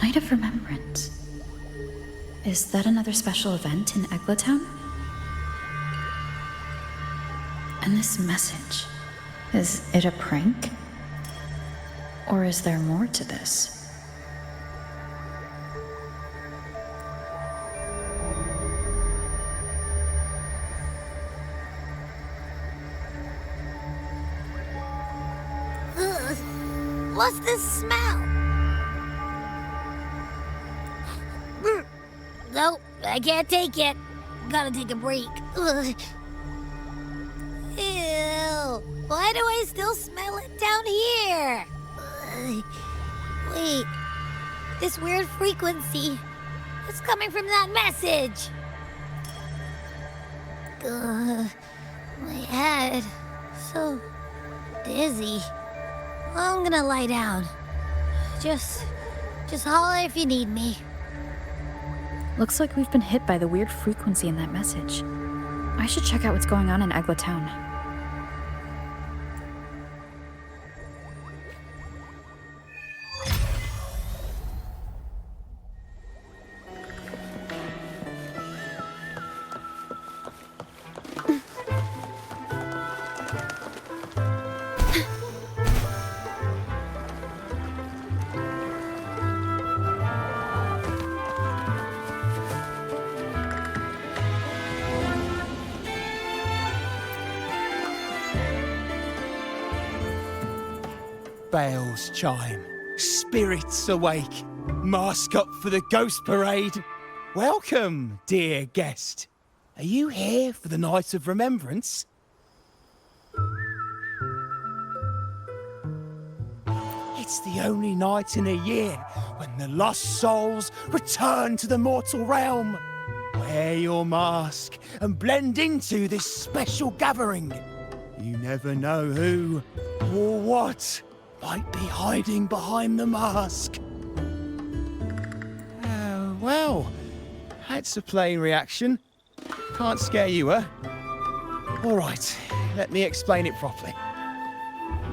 Night of Remembrance. Is that another special event in Eglatown? And this message, is it a prank? Or is there more to this? What's this smell? Nope, I can't take it. Gotta take a break. Ugh. Ew. Why do I still smell it down here? Ugh. Wait. This weird frequency. It's coming from that message. Ugh. My head. So dizzy. I'm gonna lie down. Just holler if you need me. Looks like we've been hit by the weird frequency in that message. I should check out what's going on in Eglatown. Bells chime, spirits awake, mask up for the ghost parade. Welcome, dear guest. Are you here for the Night of Remembrance? It's the only night in a year when the lost souls return to the mortal realm. Wear your mask and blend into this special gathering. You never know who or what might be hiding behind the mask. Well, that's a plain reaction. Can't scare you, huh? All right, let me explain it properly.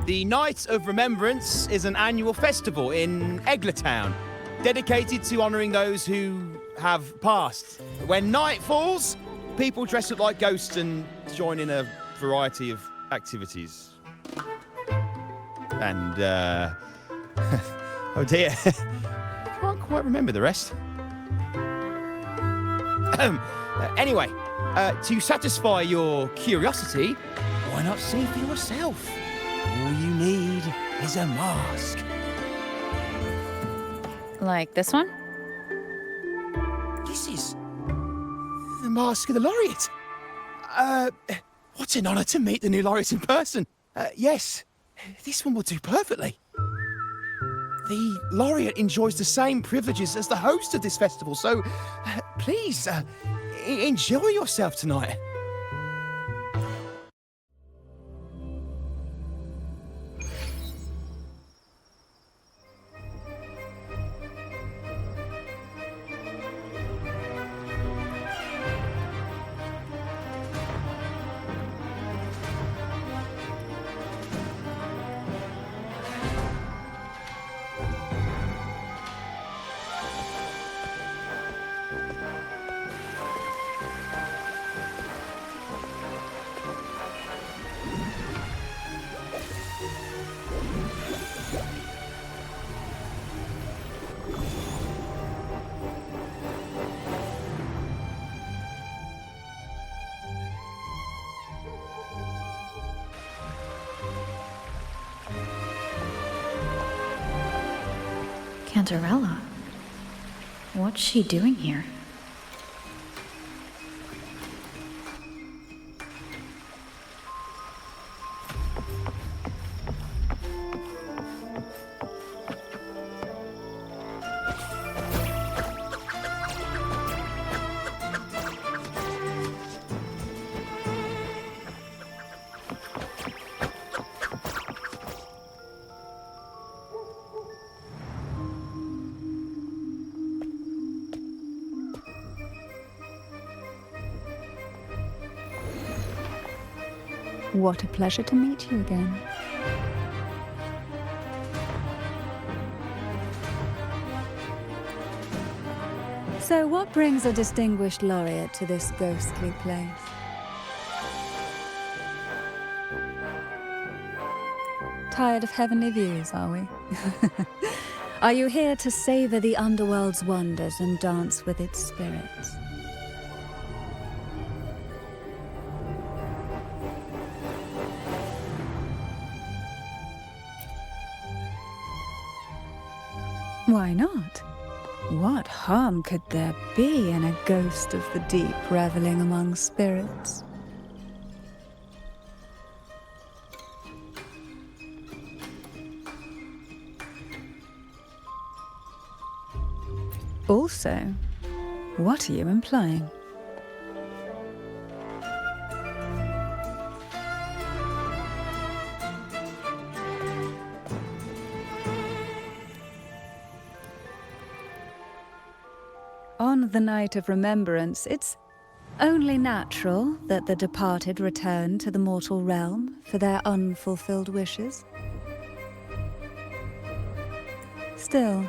The Night of Remembrance is an annual festival in Eglatown, dedicated to honouring those who have passed. When night falls, people dress up like ghosts and join in a variety of activities. And, oh dear, can't quite remember the rest. Anyway, to satisfy your curiosity, why not see for yourself? All you need is a mask. Like this one? This is the mask of the laureate. What an honour to meet the new laureate in person. Yes, this one will do perfectly. The laureate enjoys the same privileges as the host of this festival, so please, enjoy yourself tonight. Cantarella? What's she doing here? What a pleasure to meet you again. So what brings a distinguished laureate to this ghostly place? Tired of heavenly views, are we? Are you here to savor the underworld's wonders and dance with its spirits? Why not? What harm could there be in a ghost of the deep reveling among spirits? Also, what are you implying? On the night of remembrance, it's only natural that the departed return to the mortal realm for their unfulfilled wishes. Still,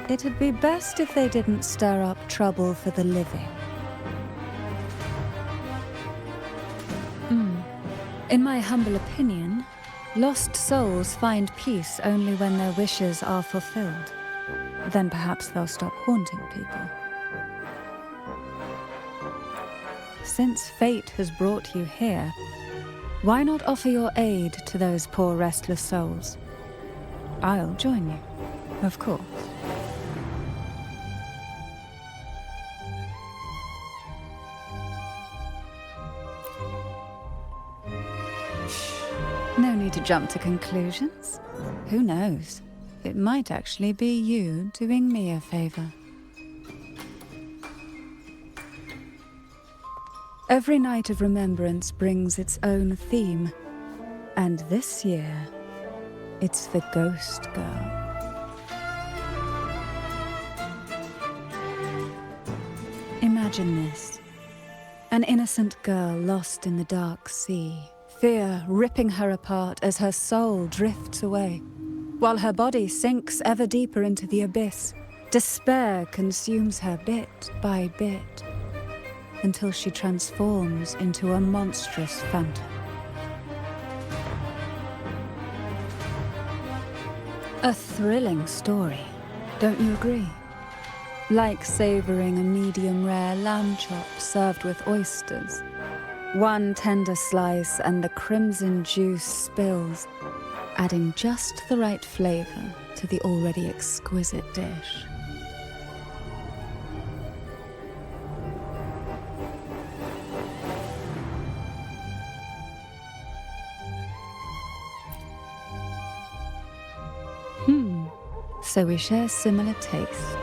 it'd be best if they didn't stir up trouble for the living. In my humble opinion, lost souls find peace only when their wishes are fulfilled. Then perhaps they'll stop haunting people. Since fate has brought you here, why not offer your aid to those poor restless souls? I'll join you, of course. No need to jump to conclusions. Who knows? It might actually be you doing me a favor. Every night of remembrance brings its own theme, and this year, it's the Ghost Girl. Imagine this. An innocent girl lost in the dark sea, fear ripping her apart as her soul drifts away. While her body sinks ever deeper into the abyss, despair consumes her bit by bit, until she transforms into a monstrous phantom. A thrilling story, don't you agree? Like savoring a medium-rare lamb chop served with oysters. One tender slice and the crimson juice spills, adding just the right flavor to the already exquisite dish. So we share similar tastes.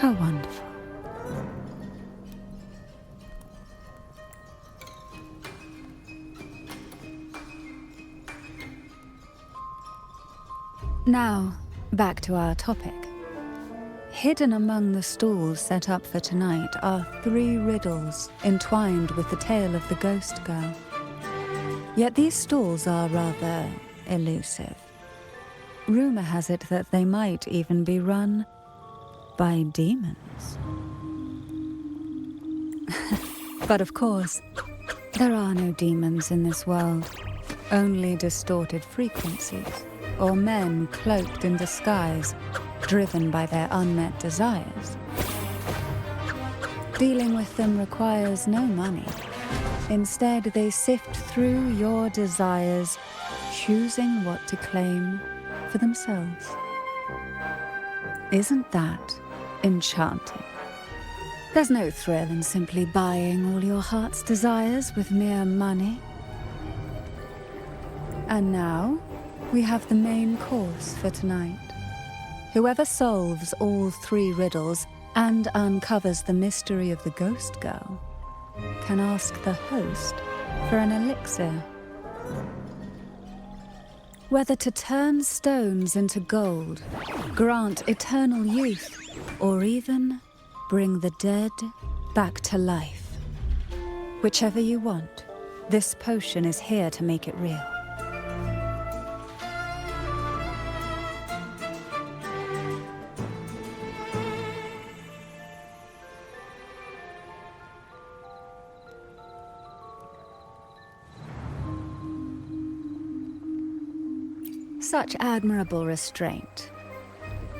How wonderful. Now, back to our topic. Hidden among the stalls set up for tonight are 3 riddles entwined with the tale of the ghost girl. Yet these stalls are rather elusive. Rumor has it that they might even be run by demons. But of course, there are no demons in this world, only distorted frequencies, or men cloaked in disguise, driven by their unmet desires. Dealing with them requires no money. Instead, they sift through your desires, choosing what to claim for themselves. Isn't that enchanting? There's no thrill in simply buying all your heart's desires with mere money. And now, we have the main course for tonight. Whoever solves all 3 riddles and uncovers the mystery of the ghost girl can ask the host for an elixir. Whether to turn stones into gold, grant eternal youth, or even bring the dead back to life. Whichever you want, this potion is here to make it real. Such admirable restraint.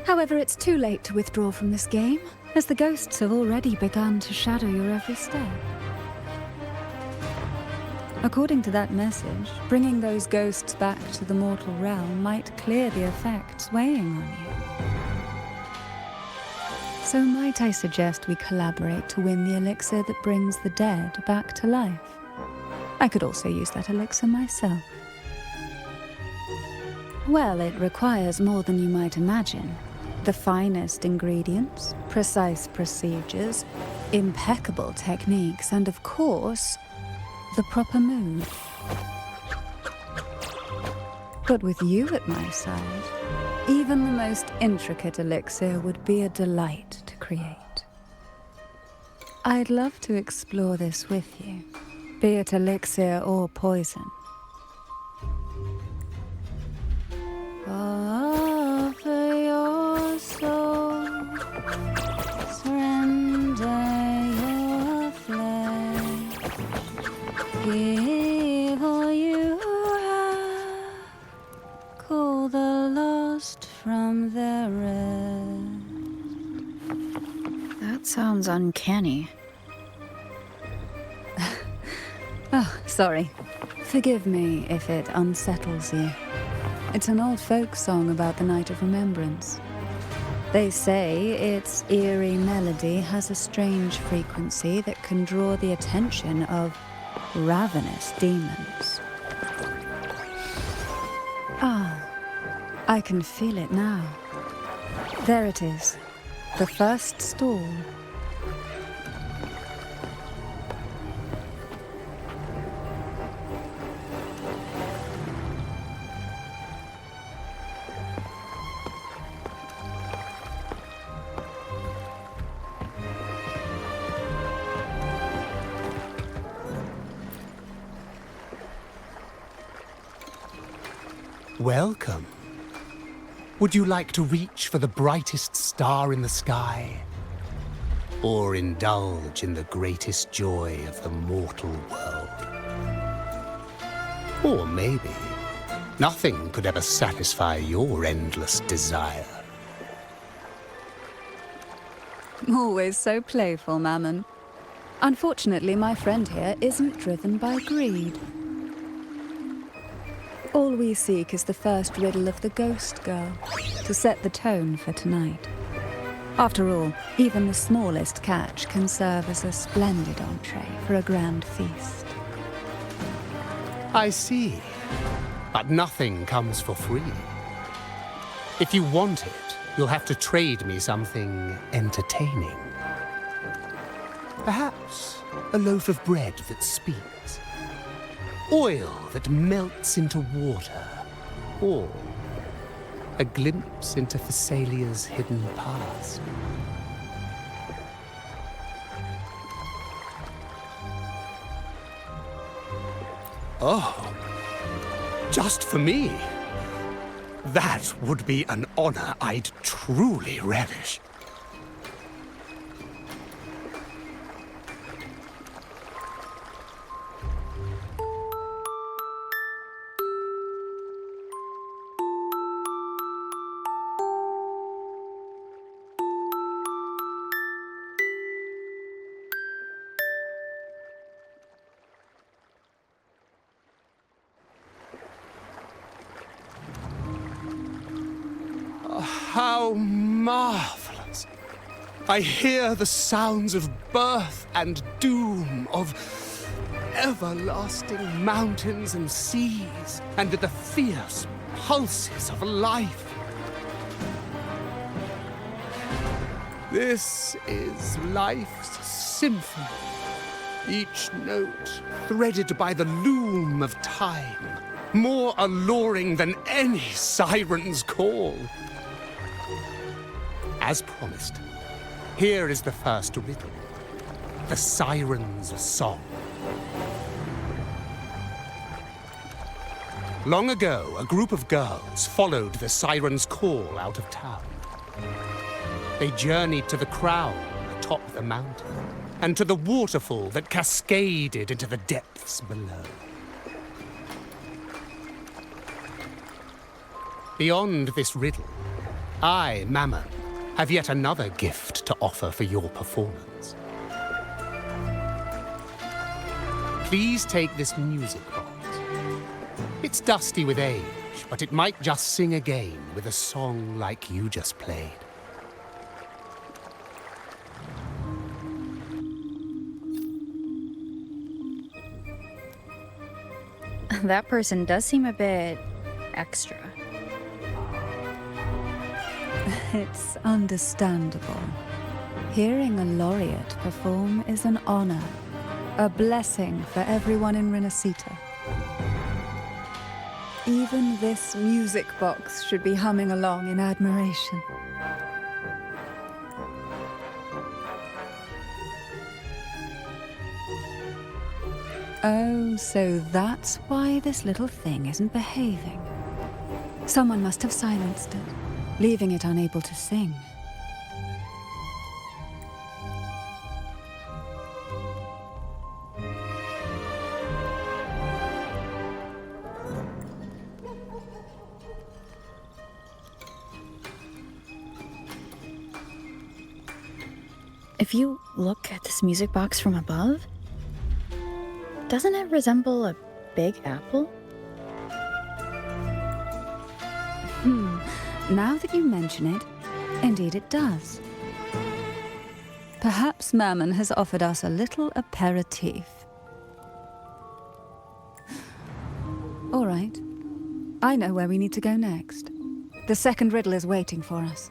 However, it's too late to withdraw from this game, as the ghosts have already begun to shadow your every step. According to that message, bringing those ghosts back to the mortal realm might clear the effects weighing on you. So might I suggest we collaborate to win the elixir that brings the dead back to life? I could also use that elixir myself. Well, it requires more than you might imagine. The finest ingredients, precise procedures, impeccable techniques, and of course, the proper mood. But with you at my side, even the most intricate elixir would be a delight to create. I'd love to explore this with you, be it elixir or poison. Offer your soul, surrender your flesh, give all you have, call the lost from their rest. That sounds uncanny. Oh, sorry. Forgive me if it unsettles you. It's an old folk song about the Night of Remembrance. They say its eerie melody has a strange frequency that can draw the attention of ravenous demons. Ah, I can feel it now. There it is, the first stall. Welcome. Would you like to reach for the brightest star in the sky? Or indulge in the greatest joy of the mortal world? Or maybe nothing could ever satisfy your endless desire. Always so playful, Mammon. Unfortunately, my friend here isn't driven by greed. All we seek is the first riddle of the ghost girl, to set the tone for tonight. After all, even the smallest catch can serve as a splendid entree for a grand feast. I see. But nothing comes for free. If you want it, you'll have to trade me something entertaining. Perhaps a loaf of bread that speaks. Oil that melts into water, or a glimpse into Thessalia's hidden past. Oh, just for me? That would be an honor I'd truly relish. How marvelous! I hear the sounds of birth and doom, of everlasting mountains and seas, and the fierce pulses of life. This is life's symphony, each note threaded by the loom of time, more alluring than any siren's call. As promised, here is the first riddle, the Siren's Song. Long ago, a group of girls followed the Siren's call out of town. They journeyed to the crown atop the mountain, and to the waterfall that cascaded into the depths below. Beyond this riddle, I, Mammon, have yet another gift to offer for your performance. Please take this music box. It's dusty with age, but it might just sing again with a song like you just played. That person does seem a bit extra. It's understandable. Hearing a laureate perform is an honor, a blessing for everyone in Renacita. Even this music box should be humming along in admiration. Oh, so that's why this little thing isn't behaving. Someone must have silenced it, leaving it unable to sing. If you look at this music box from above, doesn't it resemble a big apple? Now that you mention it, indeed it does. Perhaps Mammon has offered us a little aperitif. All right. I know where we need to go next. The second riddle is waiting for us.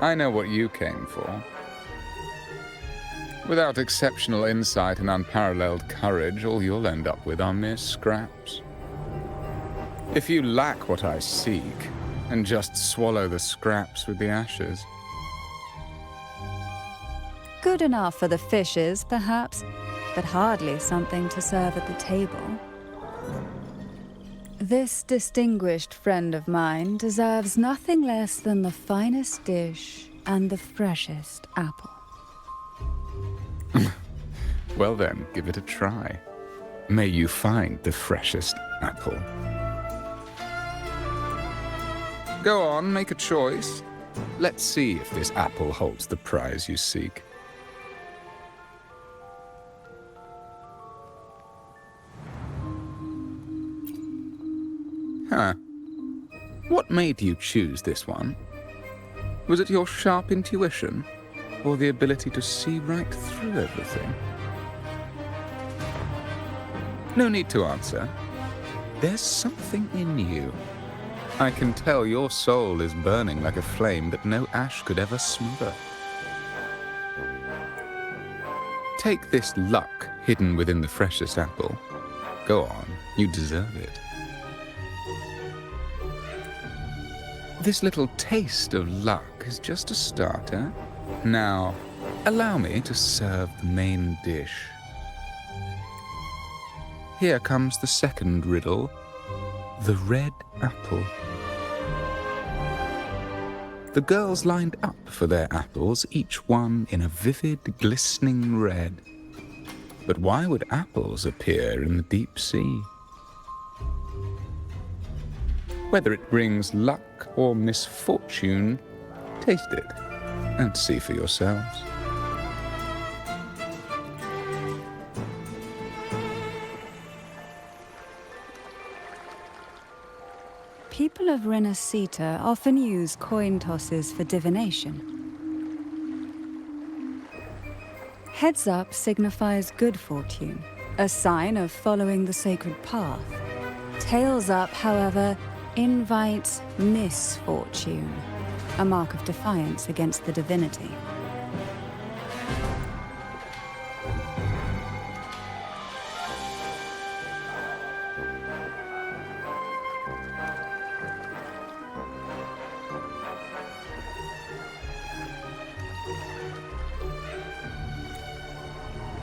I know what you came for. Without exceptional insight and unparalleled courage, all you'll end up with are mere scraps. If you lack what I seek, and just swallow the scraps with the ashes. Good enough for the fishes, perhaps, but hardly something to serve at the table. This distinguished friend of mine deserves nothing less than the finest dish and the freshest apple. Well then, give it a try. May you find the freshest apple. Go on, make a choice. Let's see if this apple holds the prize you seek. Huh. What made you choose this one? Was it your sharp intuition, or the ability to see right through everything? No need to answer. There's something in you. I can tell your soul is burning like a flame that no ash could ever smother. Take this luck hidden within the freshest apple. Go on, you deserve it. This little taste of luck is just a starter. Now, allow me to serve the main dish. Here comes the second riddle, the red apple. The girls lined up for their apples, each one in a vivid, glistening red. But why would apples appear in the deep sea? Whether it brings luck or misfortune, taste it and see for yourselves. People of Renacita often use coin tosses for divination. Heads up signifies good fortune, a sign of following the sacred path. Tails up, however, invites misfortune, a mark of defiance against the divinity.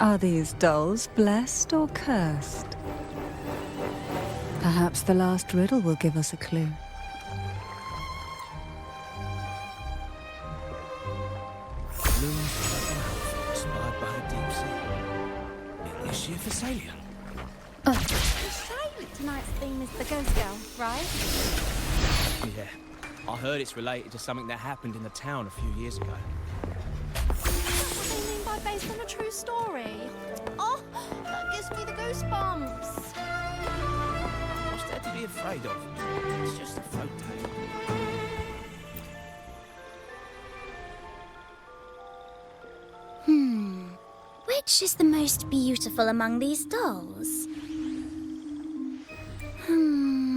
Are these dolls blessed or cursed? Perhaps the last riddle will give us a clue. Blue inspired by the deep sea. Is she a Thessalia? Tonight's theme is the ghost girl, right? Yeah. I heard it's related to something that happened in the town a few years ago. What do you mean by based on a true story? Oh, that gives me the goosebumps. What's there to be afraid of? It's just a folk tale. Which is the most beautiful among these dolls?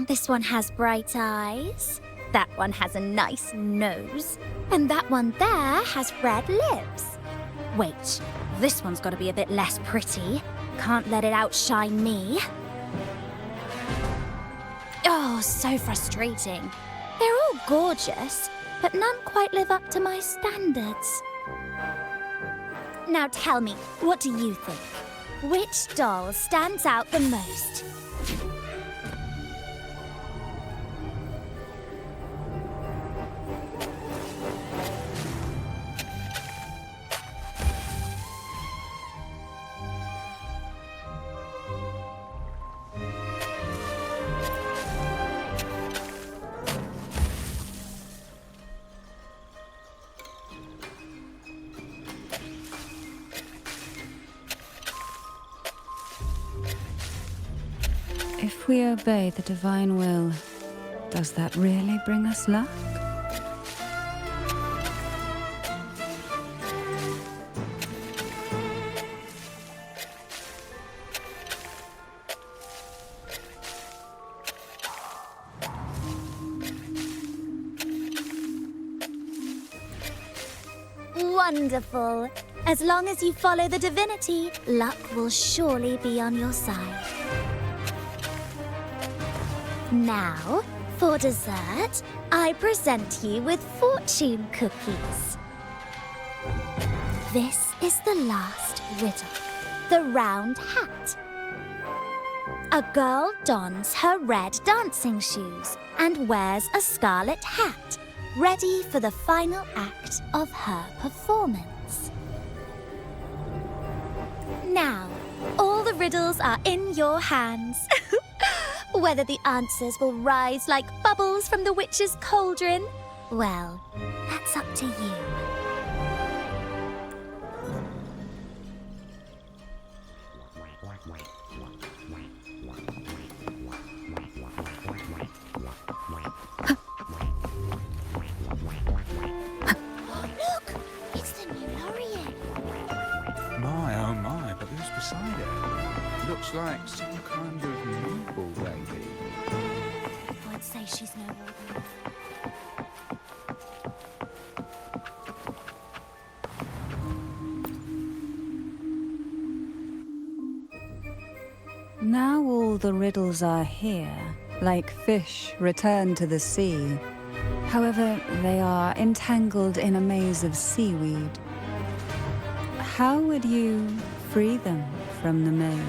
This one has bright eyes. That one has a nice nose. And that one there has red lips. Wait, this one's got to be a bit less pretty. Can't let it outshine me. Oh, so frustrating. They're all gorgeous, but none quite live up to my standards. Now tell me, what do you think? Which doll stands out the most? If we obey the divine will, does that really bring us luck? Wonderful. As long as you follow the divinity, luck will surely be on your side. Now, for dessert, I present you with fortune cookies. This is the last riddle, the round hat. A girl dons her red dancing shoes and wears a scarlet hat, ready for the final act of her performance. Now, all the riddles are in your hands. Whether the answers will rise like bubbles from the witch's cauldron, well, that's up to you. Look! It's the new laureate. My, oh my, but who's beside it? Looks like some kind of noble lady. I'd say she's no more than... Now all the riddles are here, like fish returned to the sea. However, they are entangled in a maze of seaweed. How would you free them from the maze?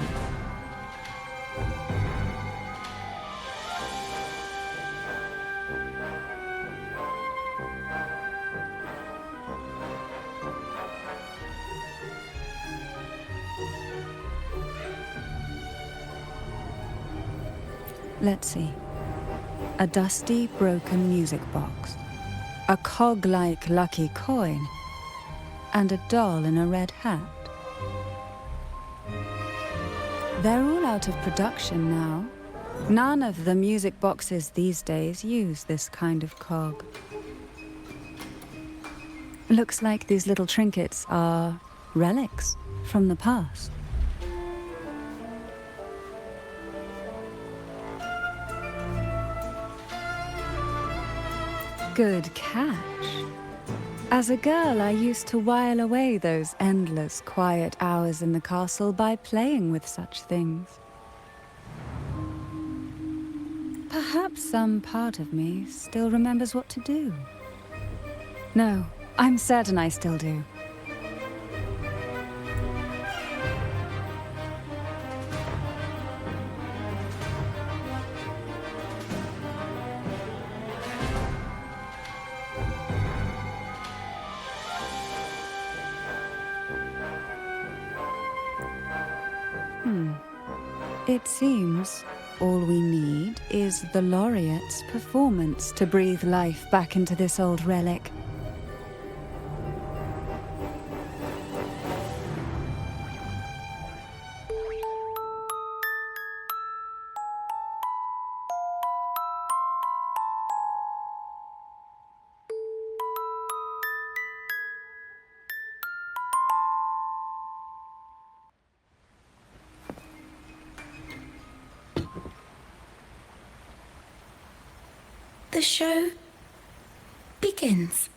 Let's see. A dusty, broken music box, a cog-like lucky coin, and a doll in a red hat. They're all out of production now. None of the music boxes these days use this kind of cog. Looks like these little trinkets are relics from the past. Good catch. As a girl, I used to while away those endless, quiet hours in the castle by playing with such things. Perhaps some part of me still remembers what to do. No, I'm certain I still do. It seems all we need is the laureate's performance to breathe life back into this old relic. The show begins.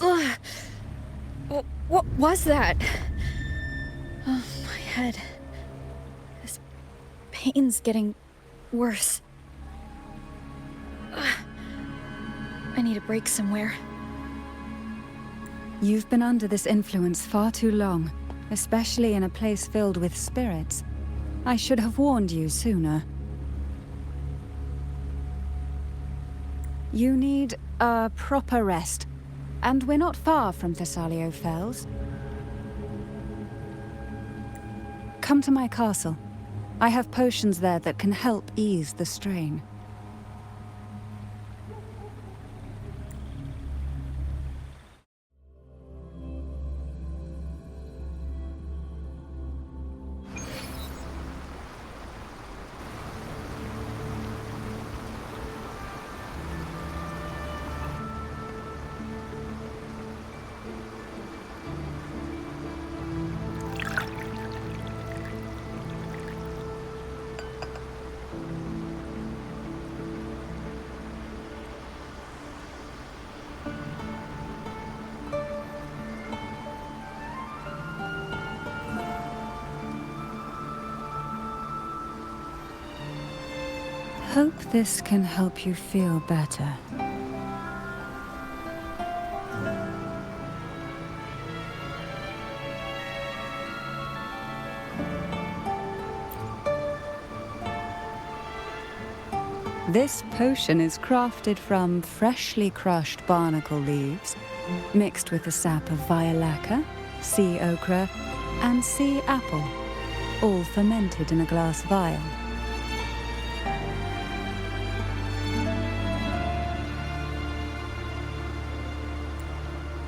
Ugh. What was that? Oh, my head. This pain's getting worse. Ugh. I need a break somewhere. You've been under this influence far too long, especially in a place filled with spirits. I should have warned you sooner. You need a proper rest, and we're not far from Thessalio Fells. Come to my castle. I have potions there that can help ease the strain. Hope this can help you feel better. This potion is crafted from freshly crushed barnacle leaves, mixed with the sap of violaca, sea ochre, and sea apple, all fermented in a glass vial.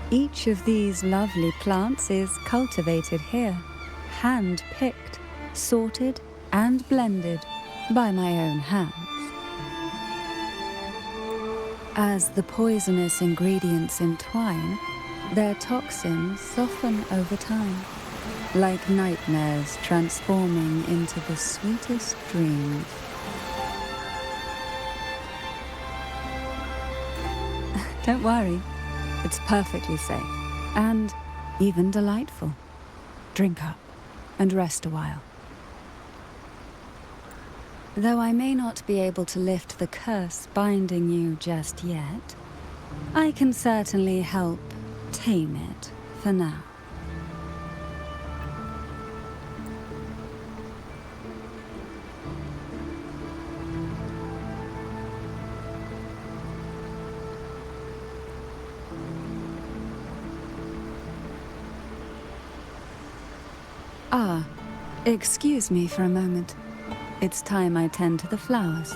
Each of these lovely plants is cultivated here, hand-picked, sorted, and blended by my own hands. As the poisonous ingredients entwine, their toxins soften over time, like nightmares transforming into the sweetest dreams. Don't worry. It's perfectly safe, and even delightful. Drink up, and rest a while. Though I may not be able to lift the curse binding you just yet, I can certainly help tame it for now. Ah, excuse me for a moment. It's time I tend to the flowers.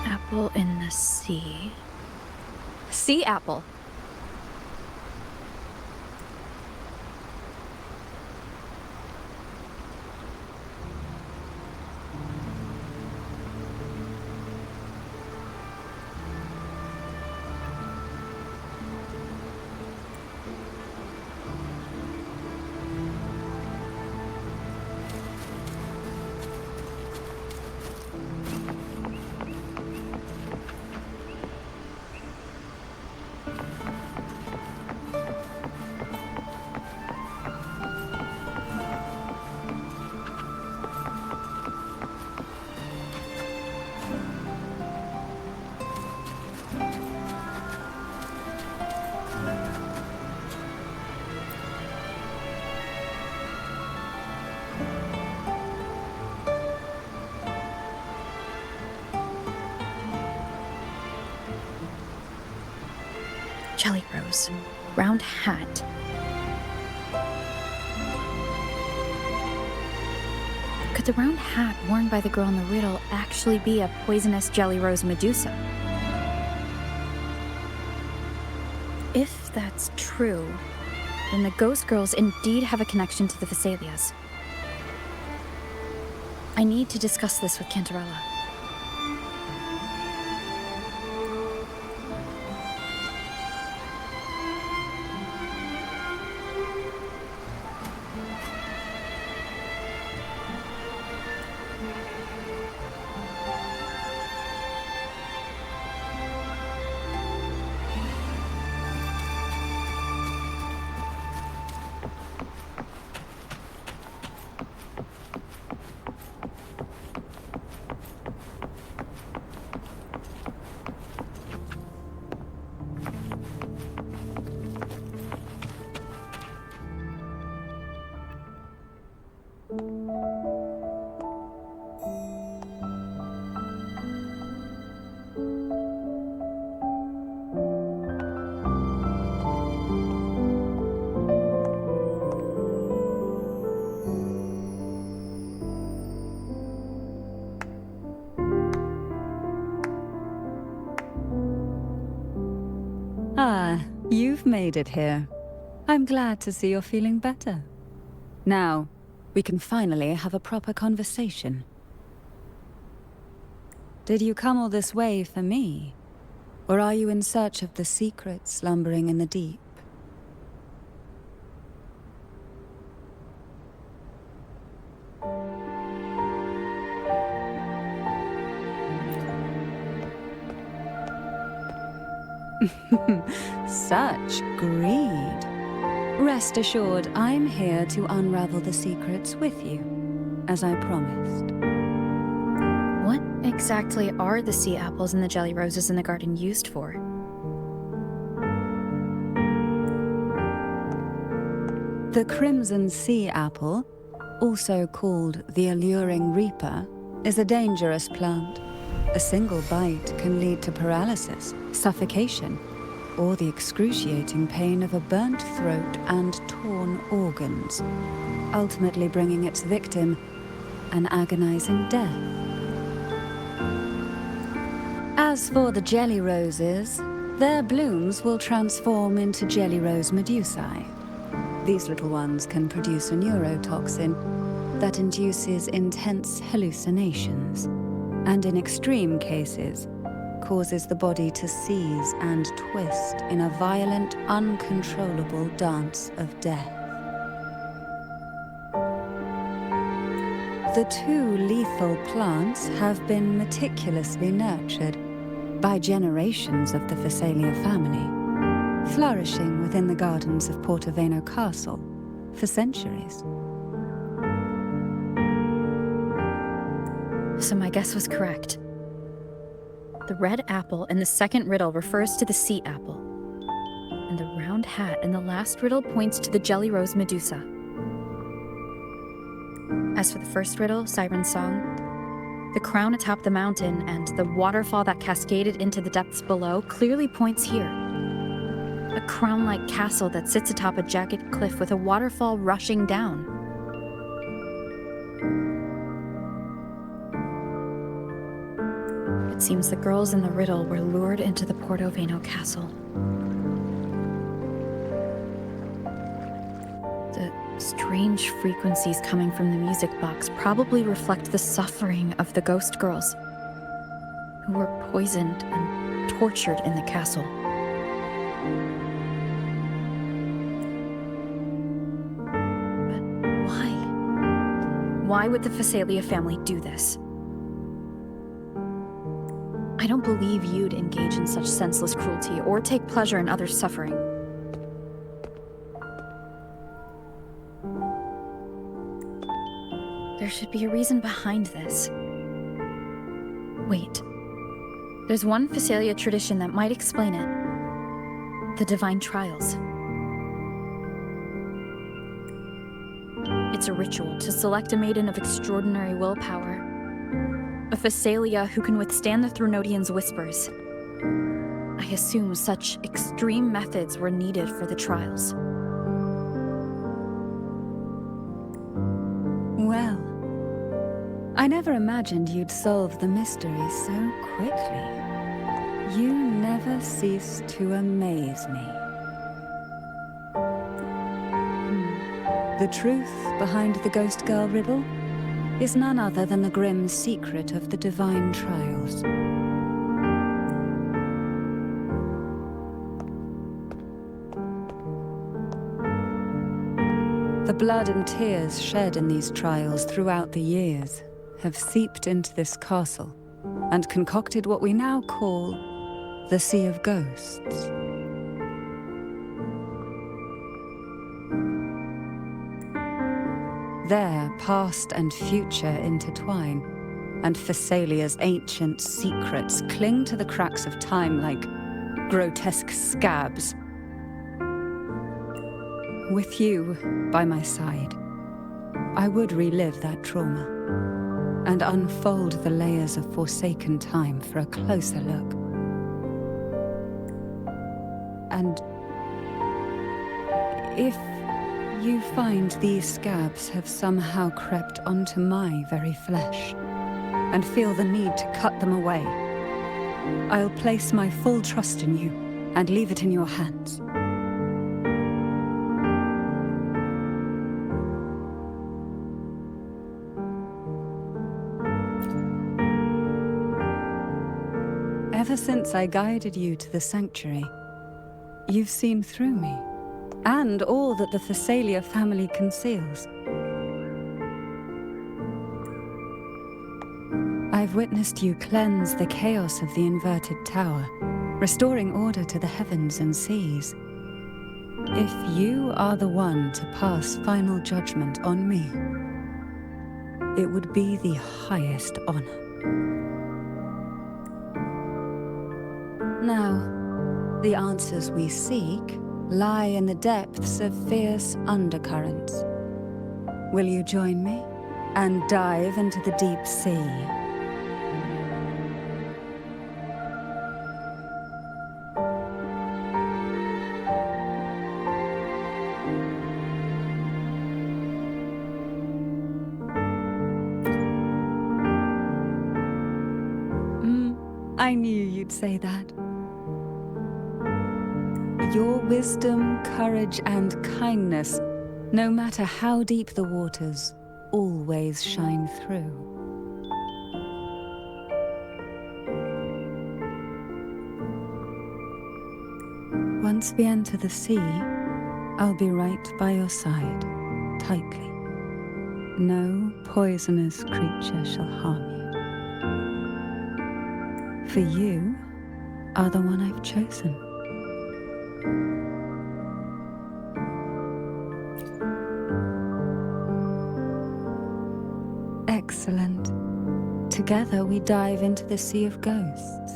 Apple in the sea. Sea apple. Jelly rose. Round hat. Could the round hat worn by the girl in the riddle actually be a poisonous jelly rose Medusa? If that's true, then the ghost girls indeed have a connection to the Vesalias. I need to discuss this with Cantarella. Ah, you've made it here. I'm glad to see you're feeling better. Now, we can finally have a proper conversation. Did you come all this way for me? Or are you in search of the secret slumbering in the deep? Such greed. Rest assured, I'm here to unravel the secrets with you, as I promised. What exactly are the sea apples and the jelly roses in the garden used for? The crimson sea apple, also called the alluring reaper, is a dangerous plant. A single bite can lead to paralysis, suffocation, or the excruciating pain of a burnt throat and torn organs, ultimately bringing its victim an agonizing death. As for the jelly roses, their blooms will transform into jelly rose medusae. These little ones can produce a neurotoxin that induces intense hallucinations, and in extreme cases, causes the body to seize and twist in a violent, uncontrollable dance of death. The two lethal plants have been meticulously nurtured by generations of the Phasalia family, flourishing within the gardens of Portoveno Castle for centuries. So my guess was correct. The red apple in the second riddle refers to the sea apple, and the round hat in the last riddle points to the jelly rose medusa. As for the first riddle, Siren's Song, the crown atop the mountain and the waterfall that cascaded into the depths below clearly points here. A crown-like castle that sits atop a jagged cliff with a waterfall rushing down. It seems the girls in the riddle were lured into the Portoveno castle. The strange frequencies coming from the music box probably reflect the suffering of the ghost girls, who were poisoned and tortured in the castle. But why? Why would the Phasalia family do this? I don't believe you'd engage in such senseless cruelty or take pleasure in others' suffering. There should be a reason behind this. Wait. There's one Phasalia tradition that might explain it. The Divine Trials. It's a ritual to select a maiden of extraordinary willpower. A Phasalia who can withstand the Threnodians' whispers. I assume such extreme methods were needed for the trials. Well, I never imagined you'd solve the mystery so quickly. You never cease to amaze me. The truth behind the Ghost Girl riddle is none other than the grim secret of the Divine Trials. The blood and tears shed in these trials throughout the years have seeped into this castle and concocted what we now call the Sea of Ghosts. There, past and future intertwine, and Phasalia's ancient secrets cling to the cracks of time like grotesque scabs. With you by my side, I would relive that trauma and unfold the layers of forsaken time for a closer look. And if you find these scabs have somehow crept onto my very flesh, and feel the need to cut them away, I'll place my full trust in you and leave it in your hands. Ever since I guided you to the sanctuary, you've seen through me, and all that the Thessalia family conceals. I've witnessed you cleanse the chaos of the inverted tower, restoring order to the heavens and seas. If you are the one to pass final judgment on me, it would be the highest honor. Now, the answers we seek lie in the depths of fierce undercurrents. Will you join me and dive into the deep sea? I knew you'd say that. Your wisdom, courage, and kindness, no matter how deep the waters, always shine through. Once we enter the sea, I'll be right by your side, tightly. No poisonous creature shall harm you. For you are the one I've chosen. Excellent. Together we dive into the Sea of Ghosts.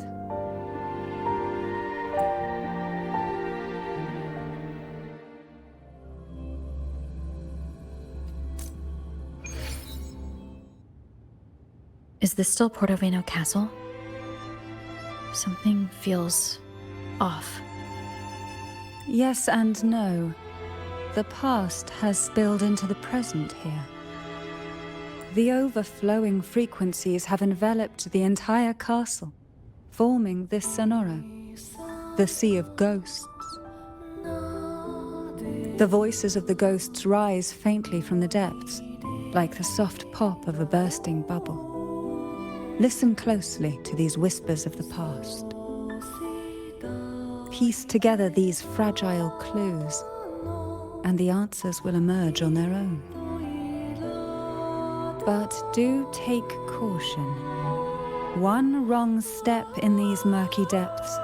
Is this still Portoveno Castle? Something feels off. Yes and no. The past has spilled into the present here. The overflowing frequencies have enveloped the entire castle, forming this sonoro, the Sea of Ghosts. The voices of the ghosts rise faintly from the depths, like the soft pop of a bursting bubble. Listen closely to these whispers of the past. Piece together these fragile clues, and the answers will emerge on their own. But do take caution. One wrong step in these murky depths,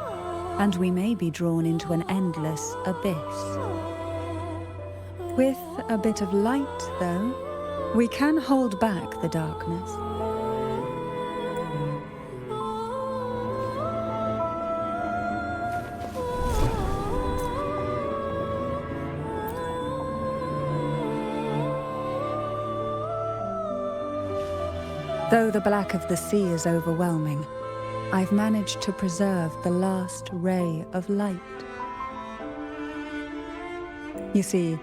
and we may be drawn into an endless abyss. With a bit of light, though, we can hold back the darkness. Though the black of the sea is overwhelming, I've managed to preserve the last ray of light. You see,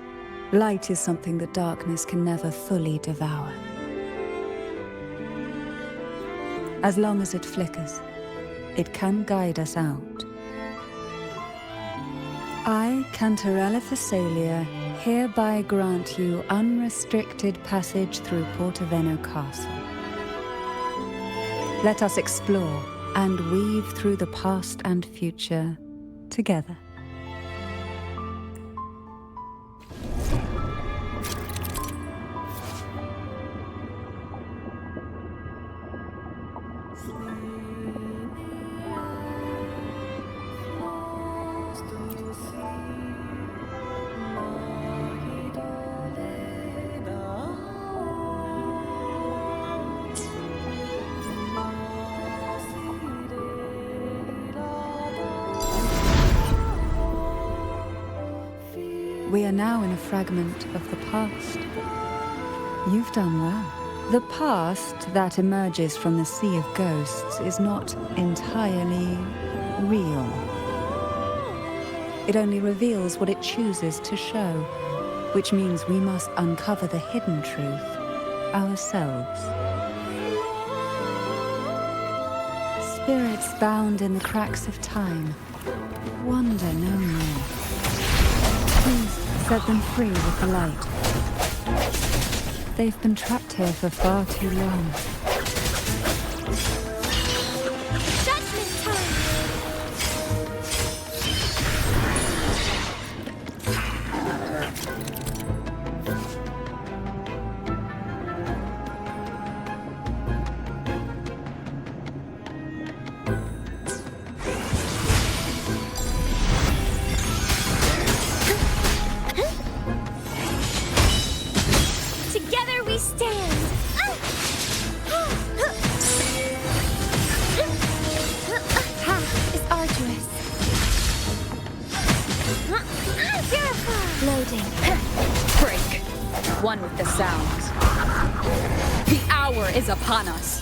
light is something that darkness can never fully devour. As long as it flickers, it can guide us out. I, Cantarella Thessalia, hereby grant you unrestricted passage through Portoveno Castle. Let us explore and weave through the past and future together. We are now in a fragment of the past. You've done well. The past that emerges from the Sea of Ghosts is not entirely real. It only reveals what it chooses to show, which means we must uncover the hidden truth ourselves. Spirits bound in the cracks of time Wander no more. Please set them free with the light. They've been trapped here for far too long. Judgment time! Together we stand! Path is arduous. Purify! Loading. Break. One with the sound. The hour is upon us.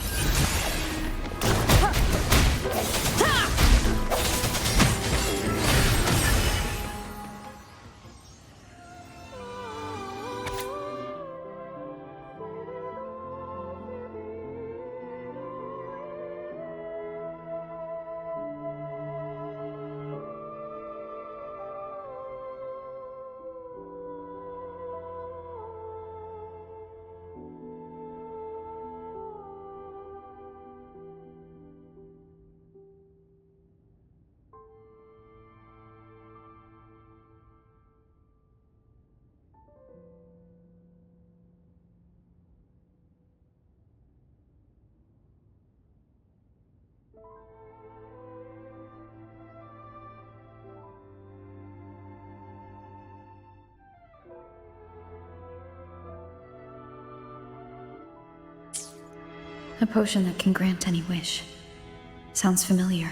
A potion that can grant any wish. Sounds familiar.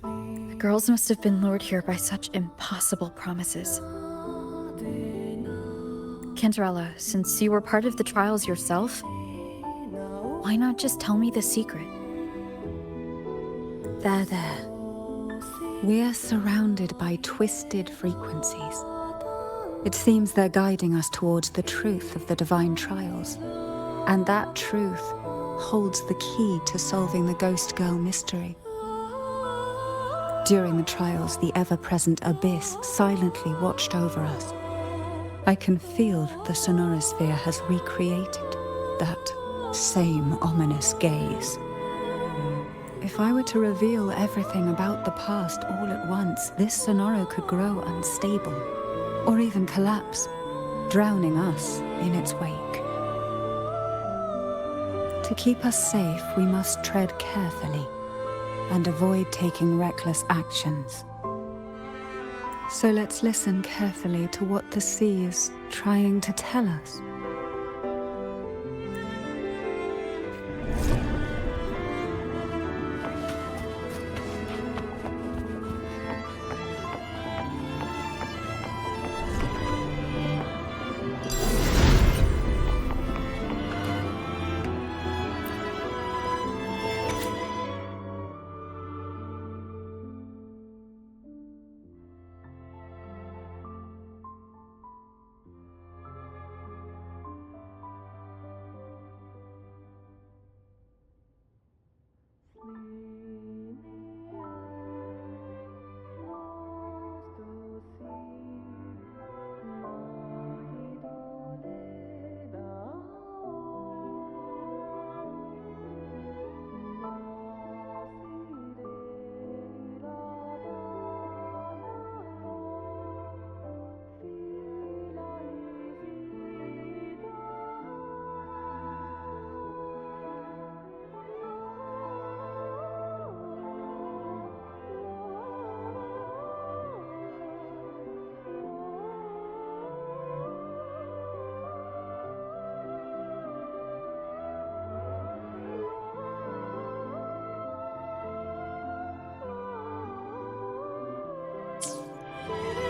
The girls must have been lured here by such impossible promises. Cantarella, since you were part of the trials yourself, why not just tell me the secret? There. We are surrounded by twisted frequencies. It seems they're guiding us towards the truth of the divine trials. And that truth holds the key to solving the Ghost Girl mystery. During the trials, the ever-present abyss silently watched over us. I can feel that the sonorosphere has recreated that same ominous gaze. If I were to reveal everything about the past all at once, this sonoro could grow unstable, or even collapse, drowning us in its wake. To keep us safe, we must tread carefully and avoid taking reckless actions. So let's listen carefully to what the sea is trying to tell us.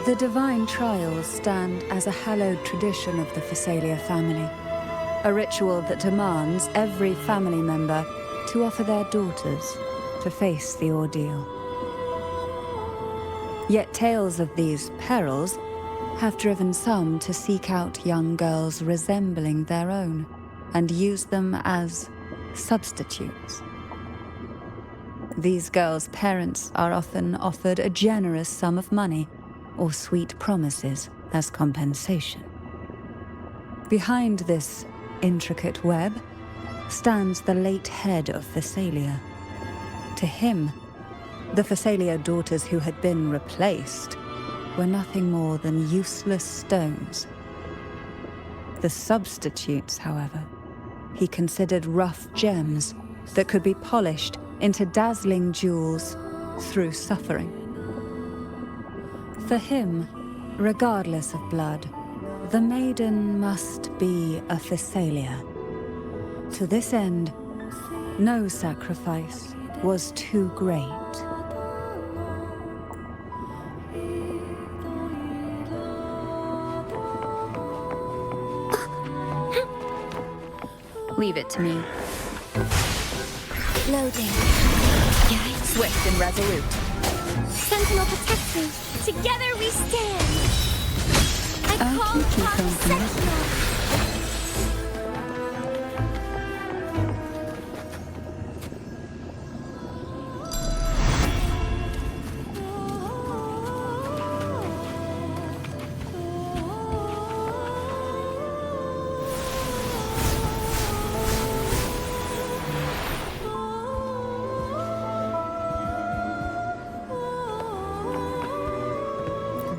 The divine trials stand as a hallowed tradition of the Phasalia family, a ritual that demands every family member to offer their daughters to face the ordeal. Yet tales of these perils have driven some to seek out young girls resembling their own and use them as substitutes. These girls' parents are often offered a generous sum of money or sweet promises as compensation. Behind this intricate web stands the late head of Thessalia. To him, the Thessalia daughters who had been replaced were nothing more than useless stones. The substitutes, however, he considered rough gems that could be polished into dazzling jewels through suffering. For him, regardless of blood, the maiden must be a Thessalia. To this end, no sacrifice was too great. Leave it to me. Loading. Swift and resolute. Sentinel protect me. Together we stand. I I'll call keep you upon company. Sentinel.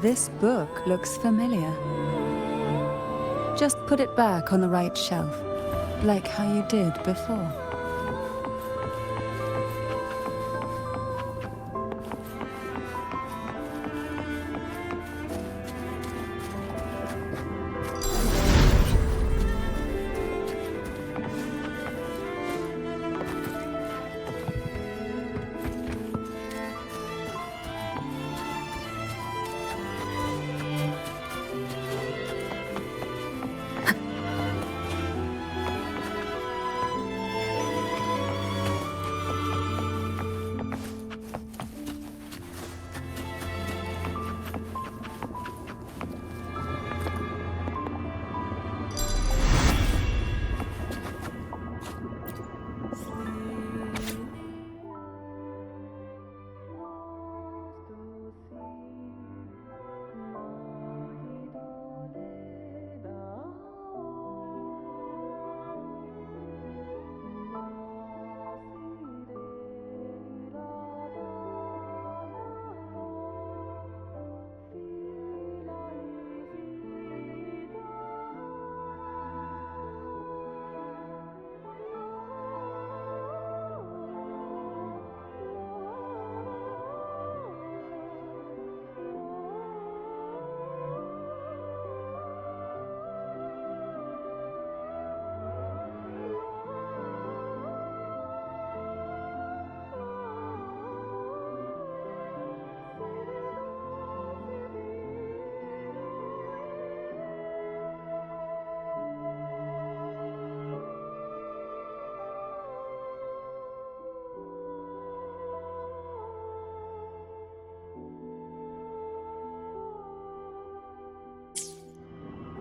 This book looks familiar. Just put it back on the right shelf, like how you did before.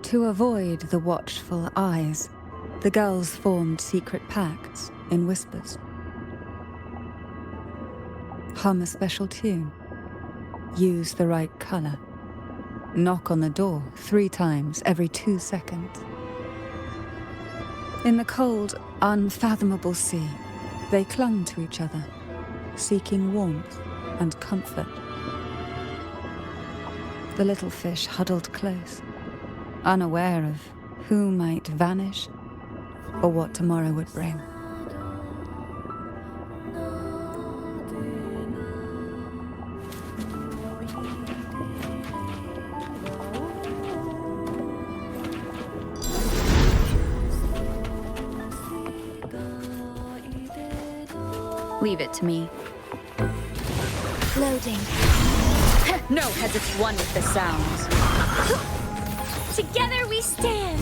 To avoid the watchful eyes, the girls formed secret pacts in whispers. Hum a special tune. Use the right color. Knock on the door 3 times every 2 seconds. In the cold, unfathomable sea, they clung to each other, seeking warmth and comfort. The little fish huddled close, unaware of who might vanish or what tomorrow would bring. Leave it to me. Loading. No hesitate one with the sounds. Together we stand.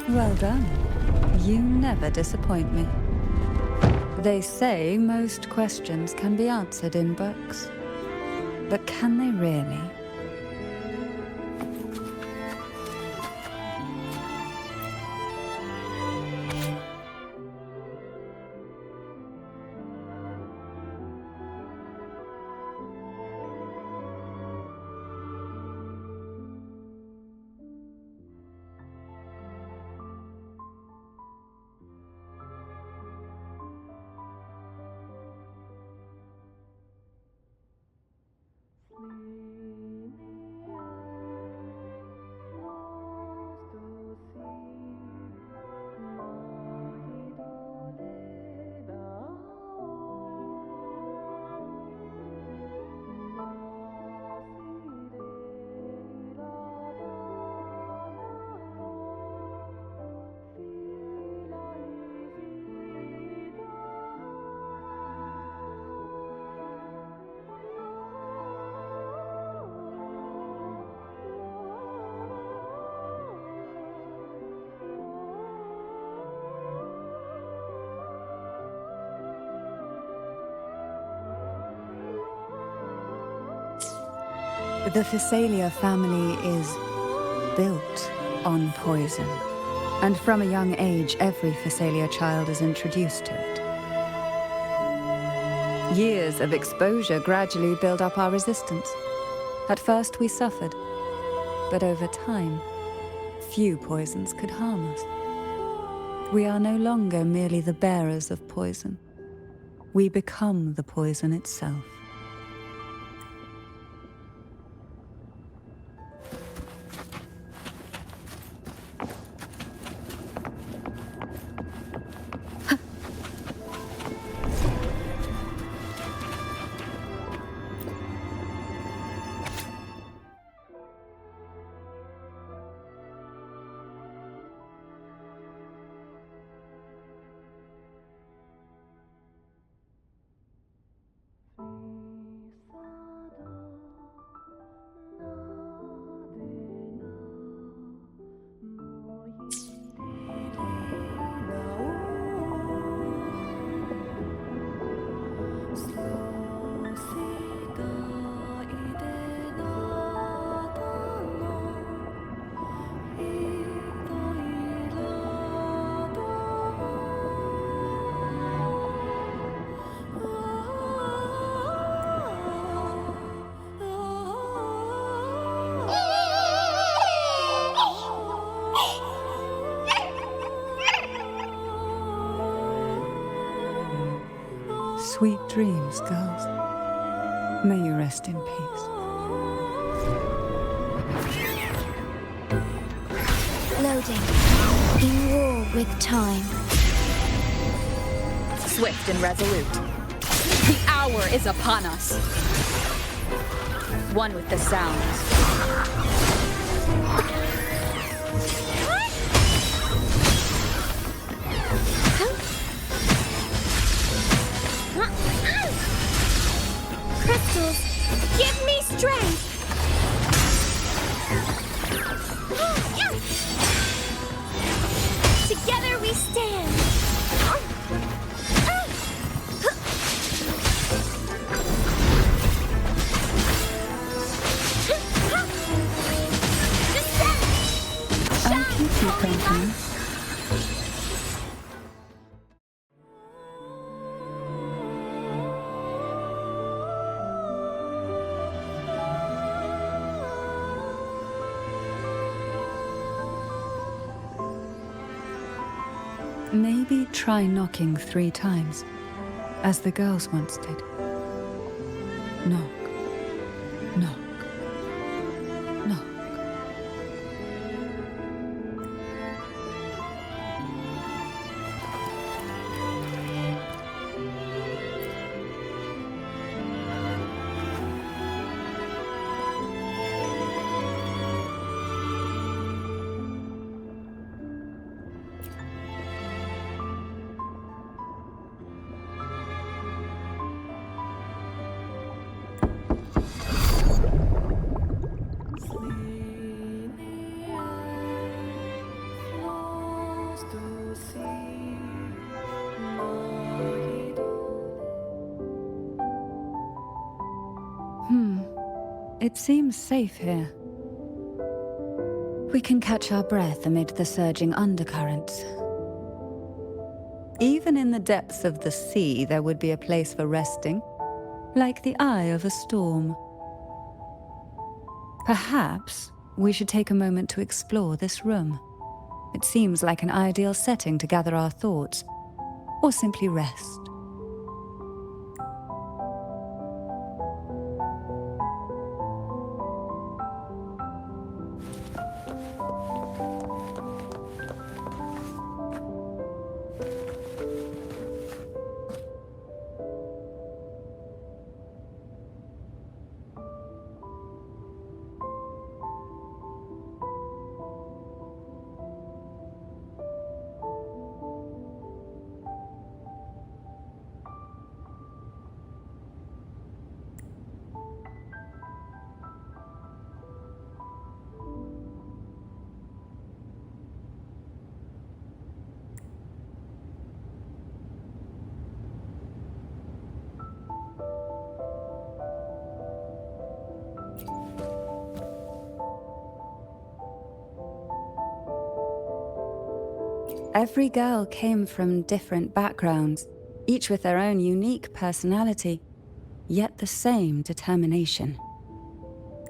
Well done. You never disappoint me. They say most questions can be answered in books. But can they really? The Phasalia family is built on poison. And from a young age, every Phasalia child is introduced to it. Years of exposure gradually build up our resistance. At first we suffered, but over time, few poisons could harm us. We are no longer merely the bearers of poison. We become the poison itself. Sweet dreams, girls. May you rest in peace. Loading. In war with time. Swift and resolute. The hour is upon us. One with the sounds. Crystals, give me strength! Together we stand! I'll keep you company. Maybe try knocking 3 times, as the girls once did. Knock, knock, knock. It seems safe here. We can catch our breath amid the surging undercurrents. Even in the depths of the sea, there would be a place for resting, like the eye of a storm. Perhaps we should take a moment to explore this room. It seems like an ideal setting to gather our thoughts, or simply rest. Every girl came from different backgrounds, each with their own unique personality, yet the same determination.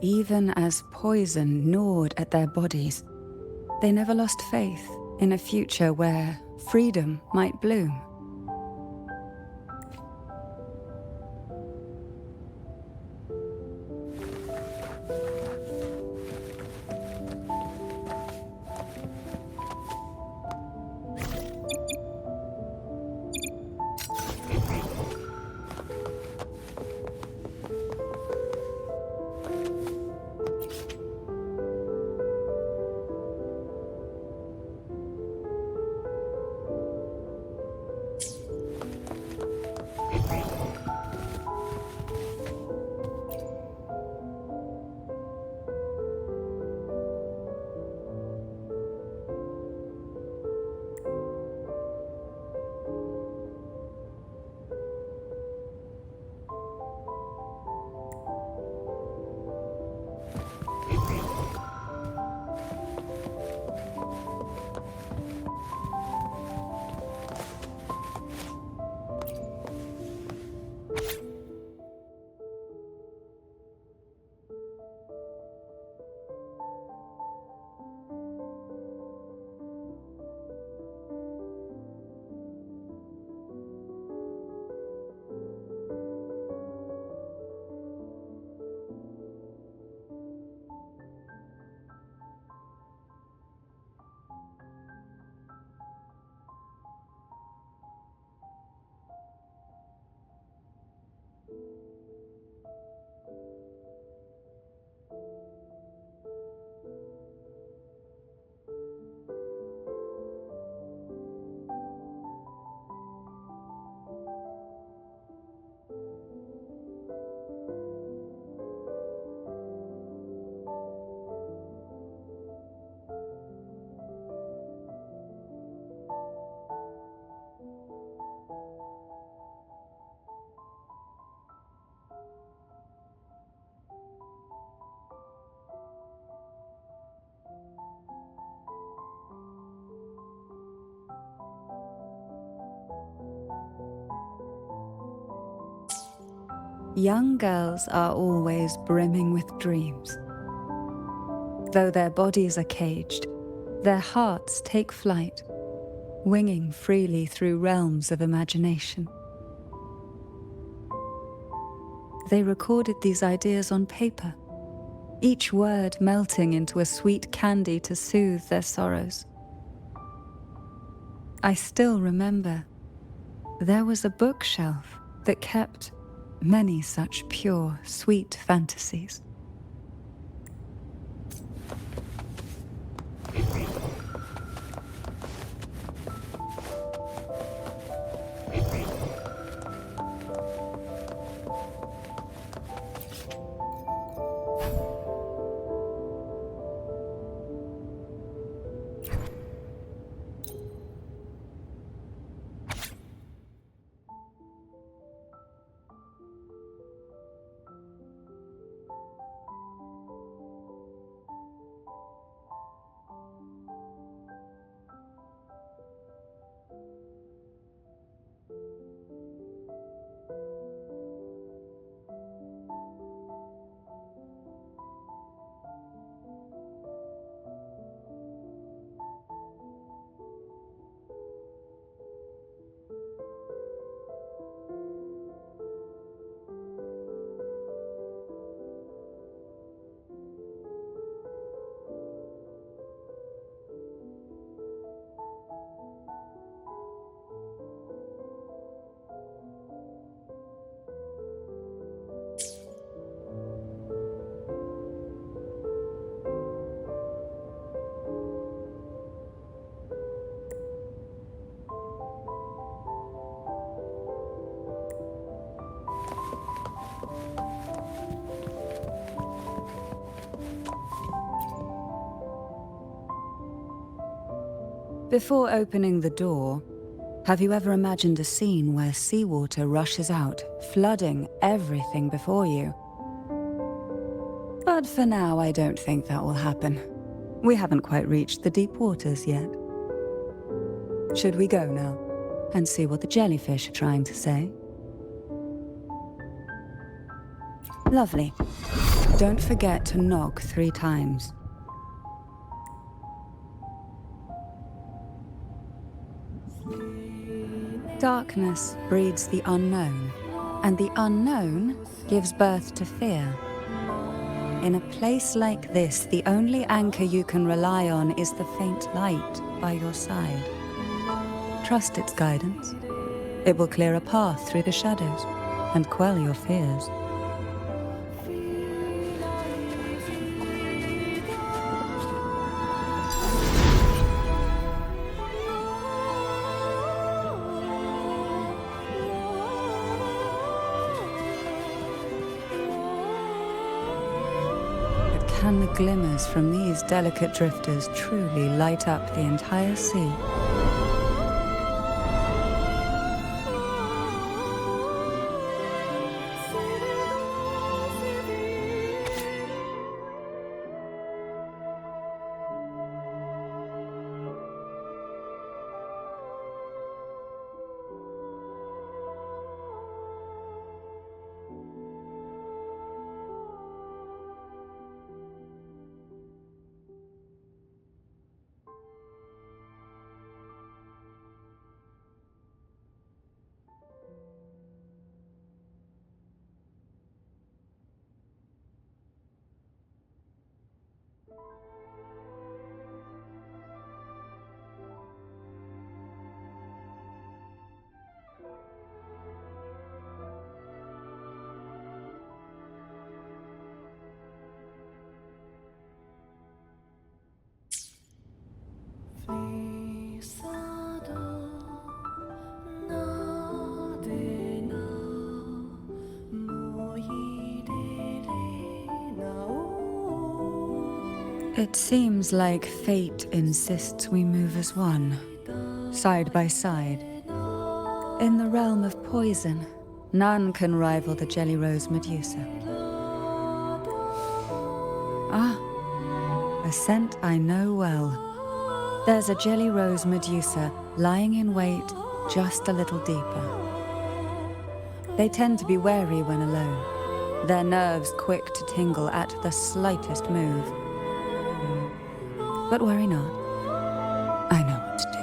Even as poison gnawed at their bodies, they never lost faith in a future where freedom might bloom. Young girls are always brimming with dreams. Though their bodies are caged, their hearts take flight, winging freely through realms of imagination. They recorded these ideas on paper, each word melting into a sweet candy to soothe their sorrows. I still remember there was a bookshelf that kept many such pure, sweet fantasies. Before opening the door, have you ever imagined a scene where seawater rushes out, flooding everything before you? But for now, I don't think that will happen. We haven't quite reached the deep waters yet. Should we go now and see what the jellyfish are trying to say? Lovely. Don't forget to knock 3 times. Darkness breeds the unknown, and the unknown gives birth to fear. In a place like this, the only anchor you can rely on is the faint light by your side. Trust its guidance. It will clear a path through the shadows and quell your fears. Can the glimmers from these delicate drifters truly light up the entire sea? It seems like fate insists we move as one, side by side. In the realm of poison, none can rival the Jelly Rose Medusa. Ah, a scent I know well. There's a Jelly Rose Medusa lying in wait just a little deeper. They tend to be wary when alone, their nerves quick to tingle at the slightest move. But worry not. I know what to do.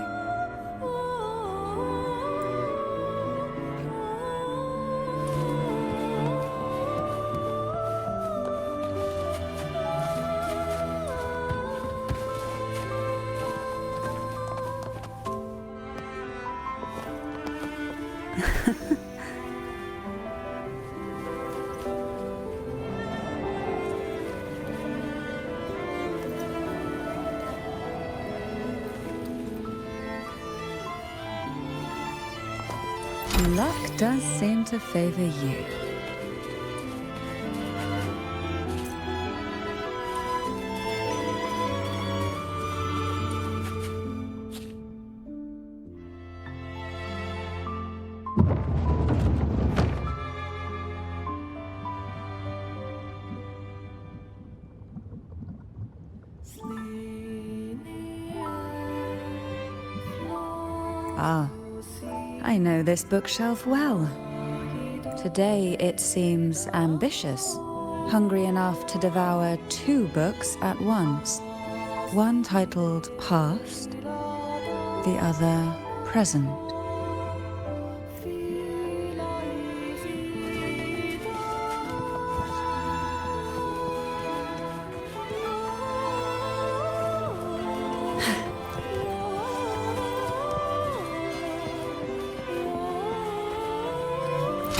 Luck does seem to favor you. Ah. I know this bookshelf well. Today it seems ambitious, hungry enough to devour 2 books at once. One titled Past, the other Present.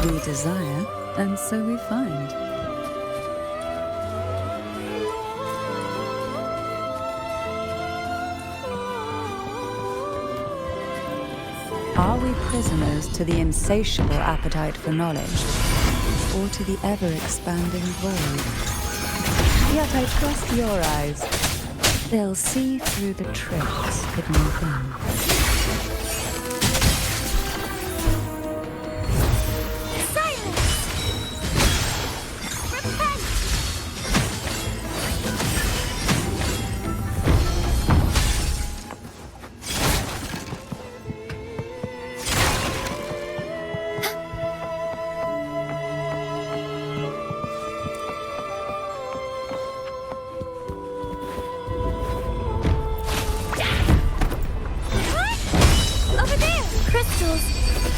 We desire, and so we find. Are we prisoners to the insatiable appetite for knowledge, or to the ever-expanding void? Yet I trust your eyes. They'll see through the tricks hidden within.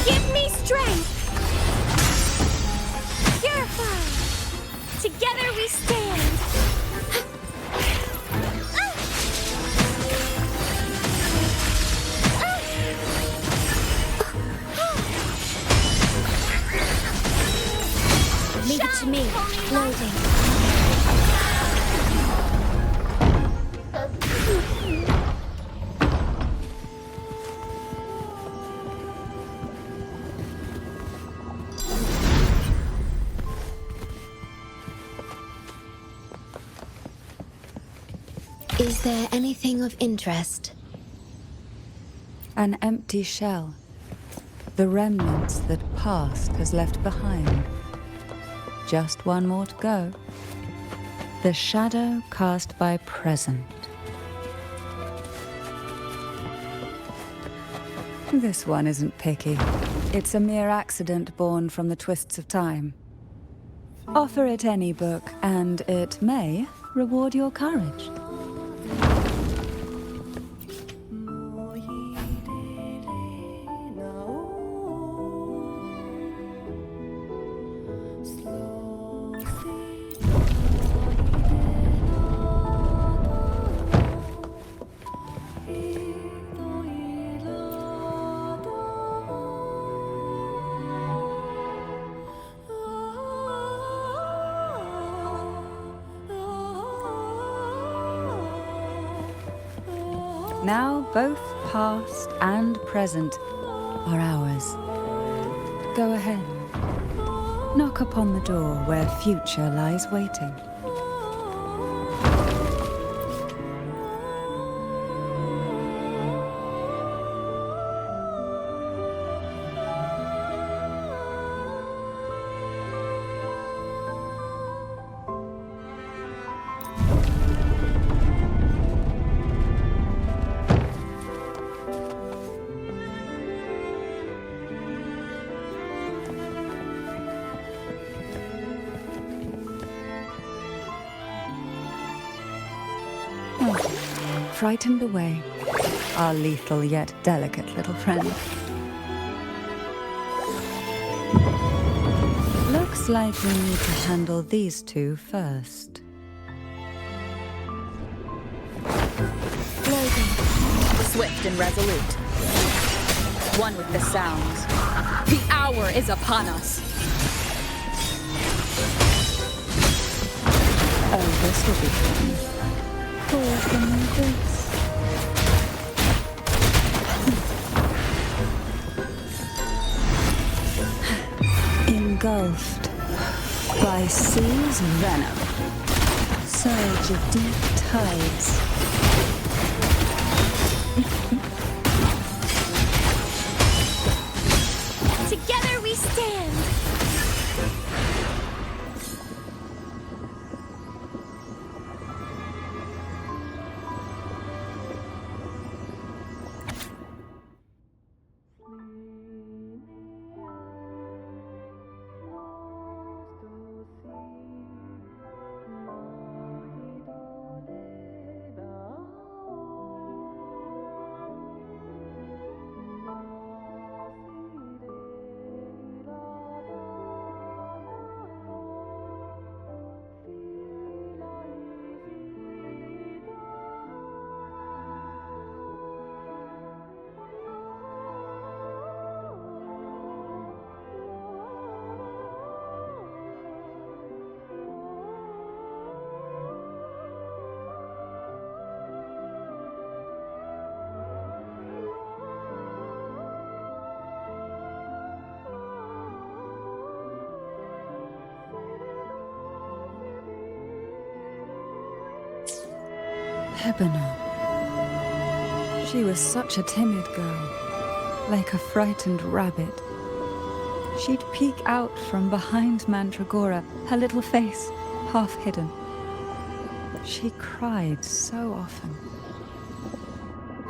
Give me strength! Purify! Together we stand! Leave it to me. Loading. Is there anything of interest? An empty shell. The remnants that past has left behind. Just one more to go. The shadow cast by present. This one isn't picky. It's a mere accident born from the twists of time. Offer it any book, and it may reward your courage. Now both past and present are ours. Go ahead. Knock upon the door where future lies waiting. Frightened away, our lethal yet delicate little friend. Looks like we need to handle these two first. Logan. Swift and resolute. One with the sounds. The hour is upon us. Oh, this will be fun. Pause and move this. Engulfed by sea's venom, surge of deep tides. Together we stand! Hebena. She was such a timid girl, like a frightened rabbit. She'd peek out from behind Mandragora, her little face half hidden. She cried so often.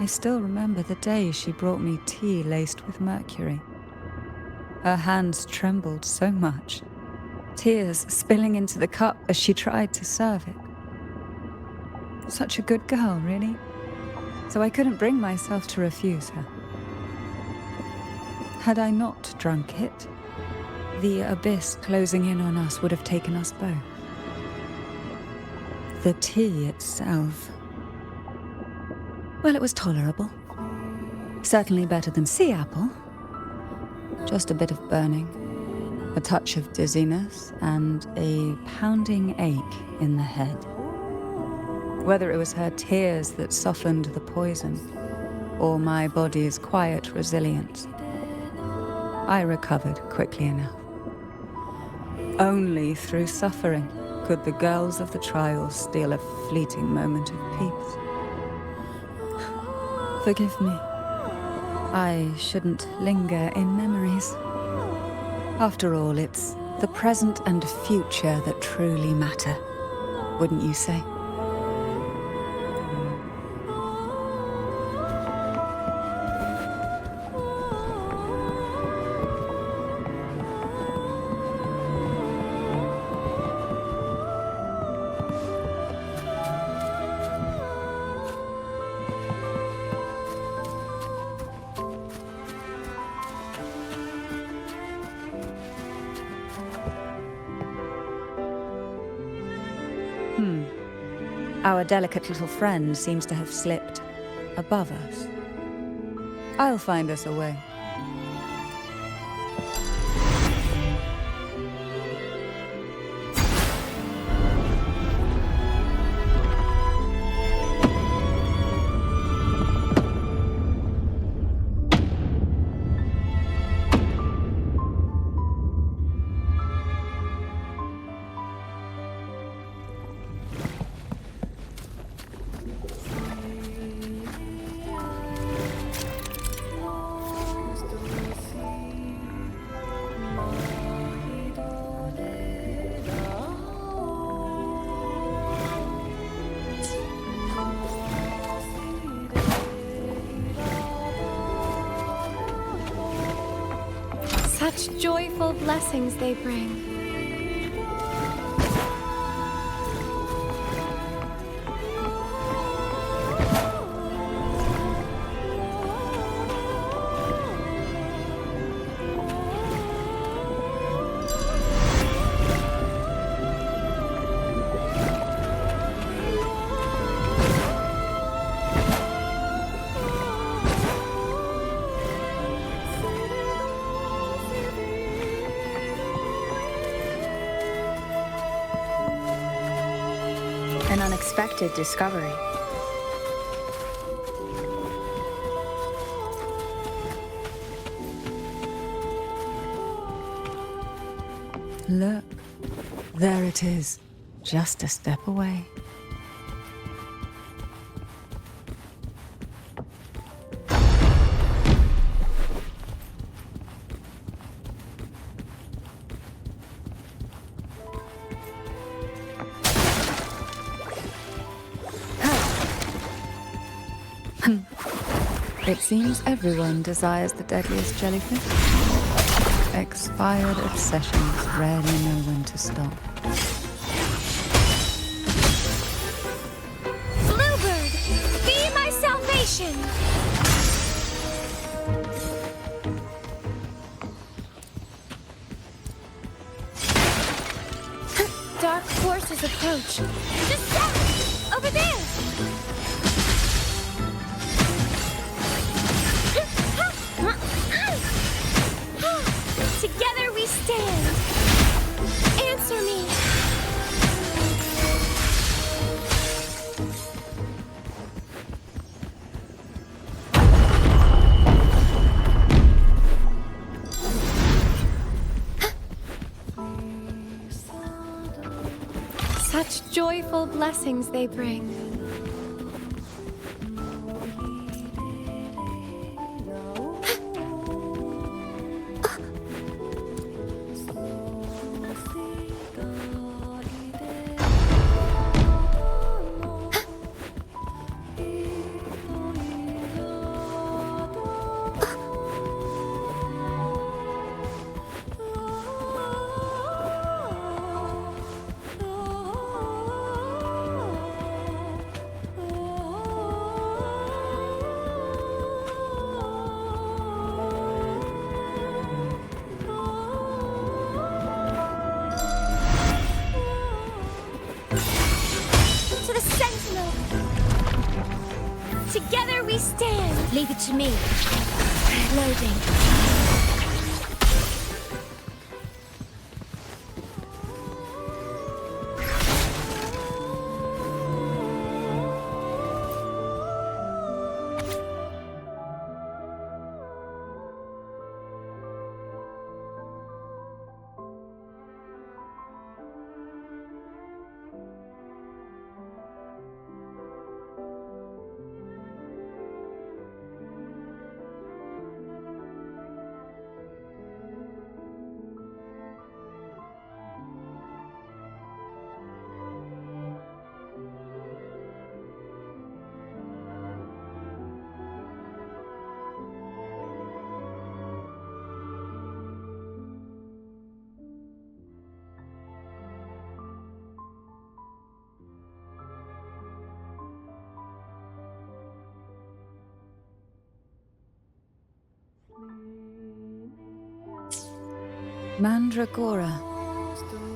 I still remember the day she brought me tea laced with mercury. Her hands trembled so much, tears spilling into the cup as she tried to serve it. Such a good girl, really. So I couldn't bring myself to refuse her. Had I not drunk it, the abyss closing in on us would have taken us both. The tea itself, well, it was tolerable. Certainly better than sea apple. Just a bit of burning, a touch of dizziness, and a pounding ache in the head. Whether it was her tears that softened the poison, or my body's quiet resilience, I recovered quickly enough. Only through suffering could the girls of the trials steal a fleeting moment of peace. Forgive me. I shouldn't linger in memories. After all, it's the present and future that truly matter, wouldn't you say? Our delicate little friend seems to have slipped above us. I'll find us a way. Such joyful blessings they bring. An unexpected discovery. Look, there it is, just a step away. It seems everyone desires the deadliest jellyfish. Expired obsessions rarely know when to stop. Bluebird, be my salvation! Dark forces approach. Just that! Over there! Together we stand! Answer me! Such joyful blessings they bring. Together we stand. Leave it to me. Loading. Mandragora,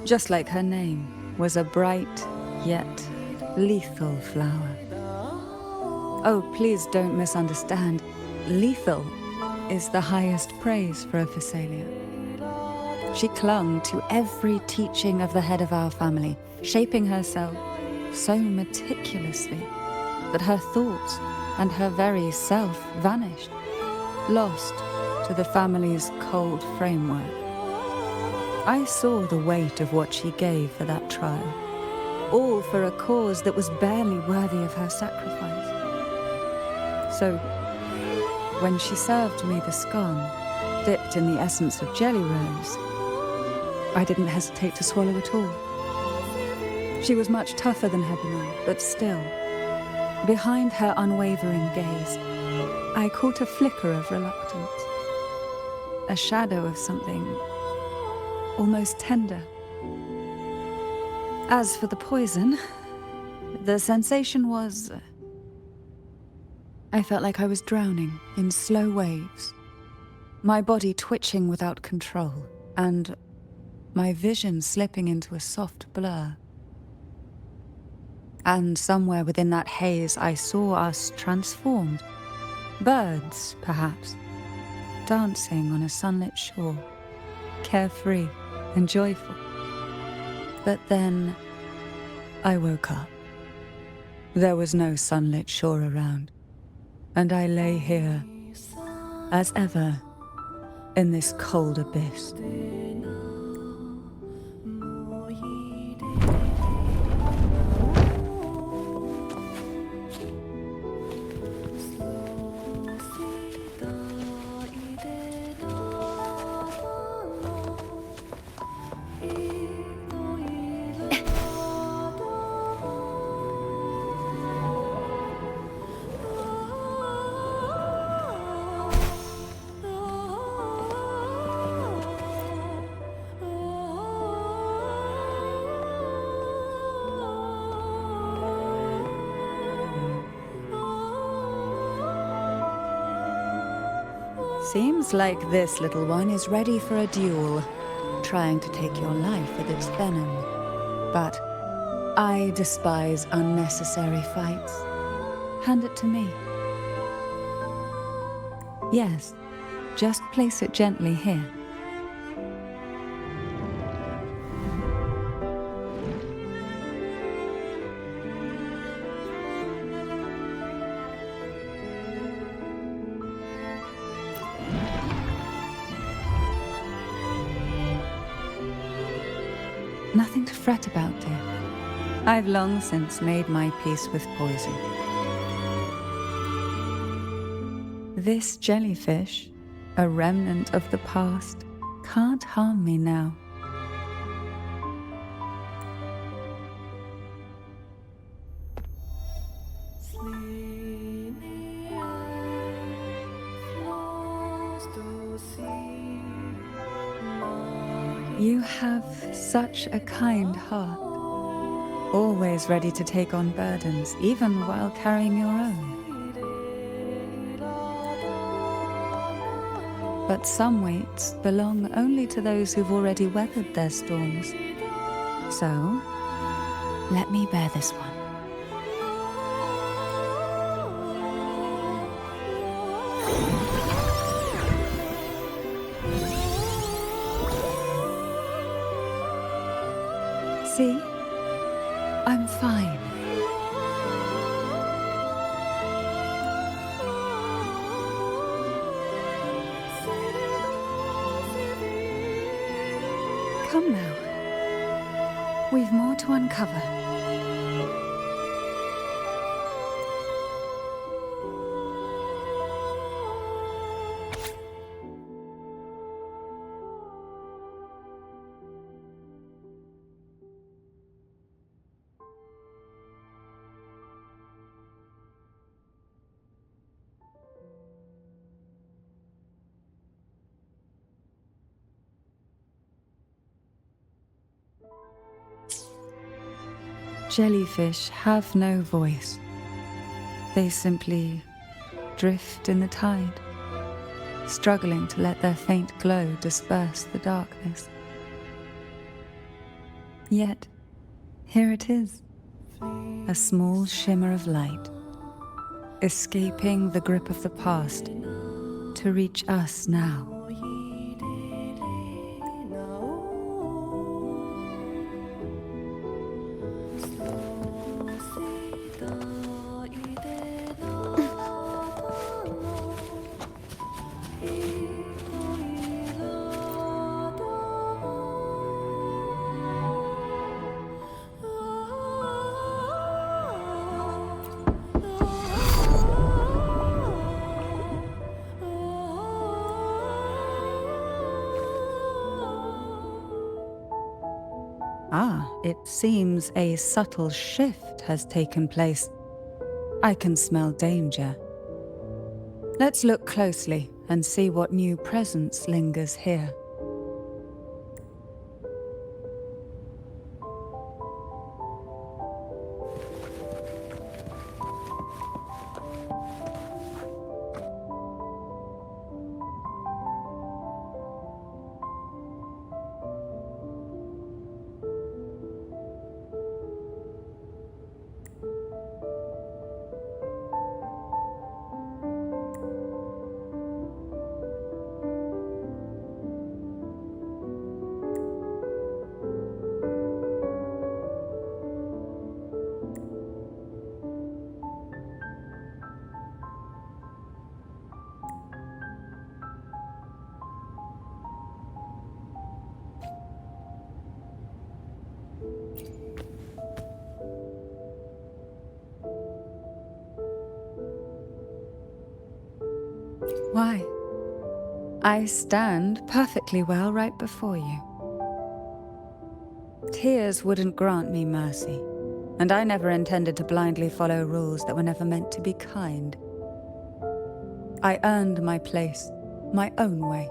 just like her name, was a bright yet lethal flower. Oh, please don't misunderstand. Lethal is the highest praise for a Phasalia. She clung to every teaching of the head of our family, shaping herself so meticulously that her thoughts and her very self vanished, lost to the family's cold framework. I saw the weight of what she gave for that trial, all for a cause that was barely worthy of her sacrifice. So, when she served me the scone, dipped in the essence of jelly rose, I didn't hesitate to swallow it all. She was much tougher than Hebinah, but still, behind her unwavering gaze, I caught a flicker of reluctance, a shadow of something almost tender. As for the poison, the sensation was... I felt like I was drowning in slow waves, my body twitching without control, and my vision slipping into a soft blur. And somewhere within that haze, I saw us transformed. Birds, perhaps, dancing on a sunlit shore, carefree and joyful. But then I woke up. There was no sunlit shore around, and I lay here, as ever, in this cold abyss. Seems like this little one is ready for a duel, trying to take your life with its venom. But I despise unnecessary fights. Hand it to me. Yes, just place it gently here. Nothing to fret about, dear. I've long since made my peace with poison. This jellyfish, a remnant of the past, can't harm me now. You have such a kind heart, always ready to take on burdens, even while carrying your own. But some weights belong only to those who've already weathered their storms. So, let me bear this one. fine. Come now. We've more to uncover. Jellyfish have no voice. They simply drift in the tide, struggling to let their faint glow disperse the darkness. Yet, here it is, a small shimmer of light, escaping the grip of the past to reach us now. It seems a subtle shift has taken place. I can smell danger. Let's look closely and see what new presence lingers here. Why? I stand perfectly well right before you. Tears wouldn't grant me mercy, and I never intended to blindly follow rules that were never meant to be kind. I earned my place, my own way.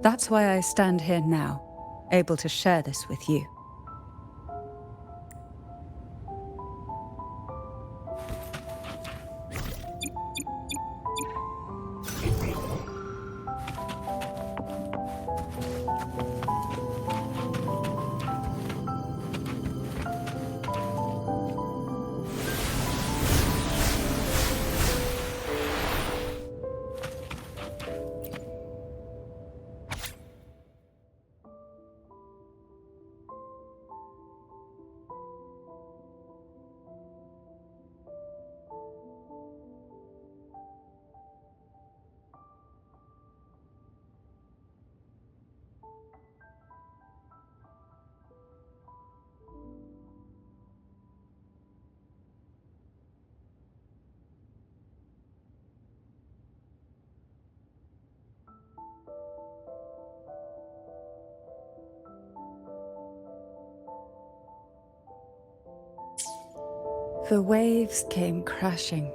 That's why I stand here now, able to share this with you. The waves came crashing,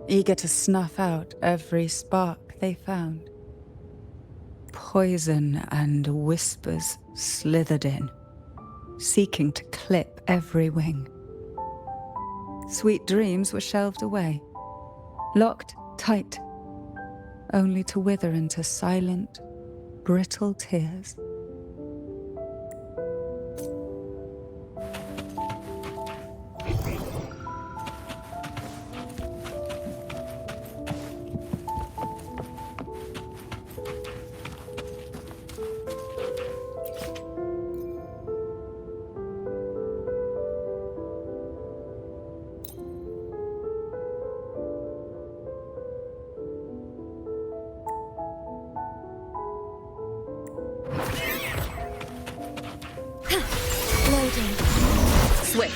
eager to snuff out every spark they found. Poison and whispers slithered in, seeking to clip every wing. Sweet dreams were shelved away, locked tight, only to wither into silent, brittle tears.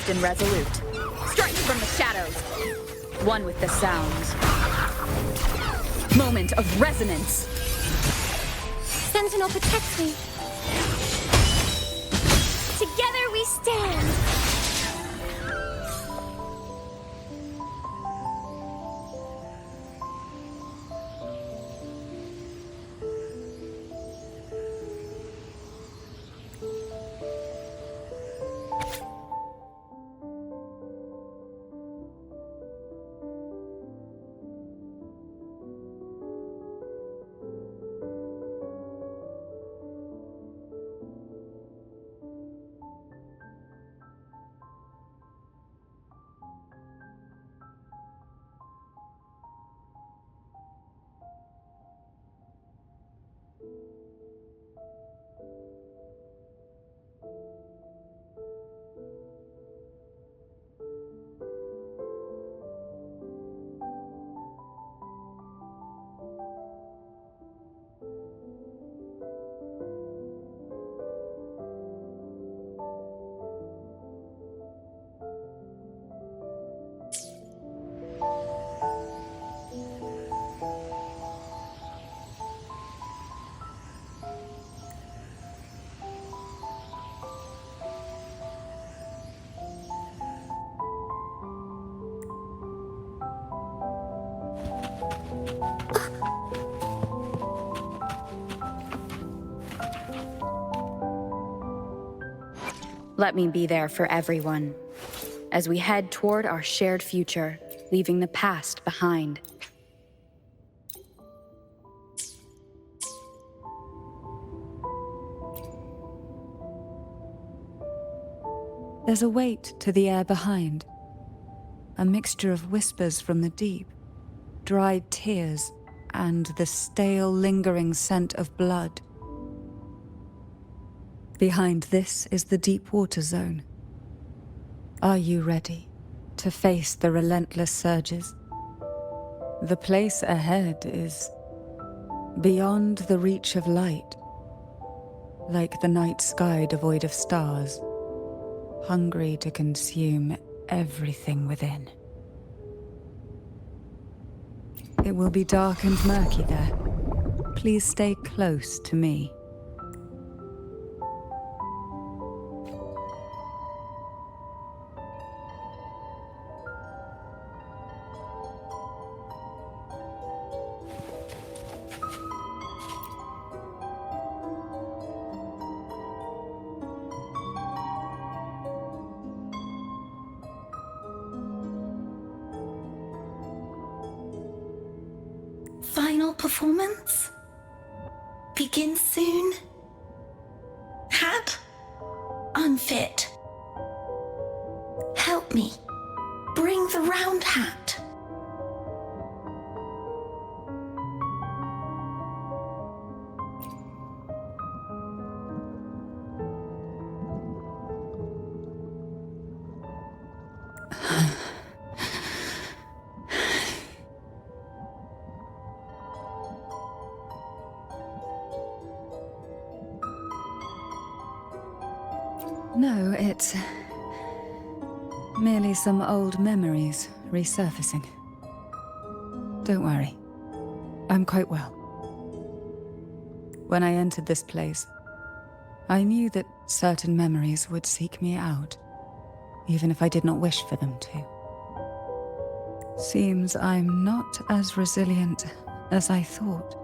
poised and resolute. Strike from the shadows. One with the sound. Moment of resonance. Sentinel, protect me. Together we stand. Let me be there for everyone, as we head toward our shared future, leaving the past behind. There's a weight to the air behind. A mixture of whispers from the deep, dried tears, and the stale, lingering scent of blood. Behind this is the deep water zone. Are you ready to face the relentless surges? The place ahead is beyond the reach of light, like the night sky devoid of stars, hungry to consume everything within. It will be dark and murky there. Please stay close to me. Final performance? Begin soon? Hat? Unfit. Help me. Bring the round hat. No, it's merely some old memories resurfacing. Don't worry, I'm quite well. When I entered this place, I knew that certain memories would seek me out, even if I did not wish for them to. Seems I'm not as resilient as I thought.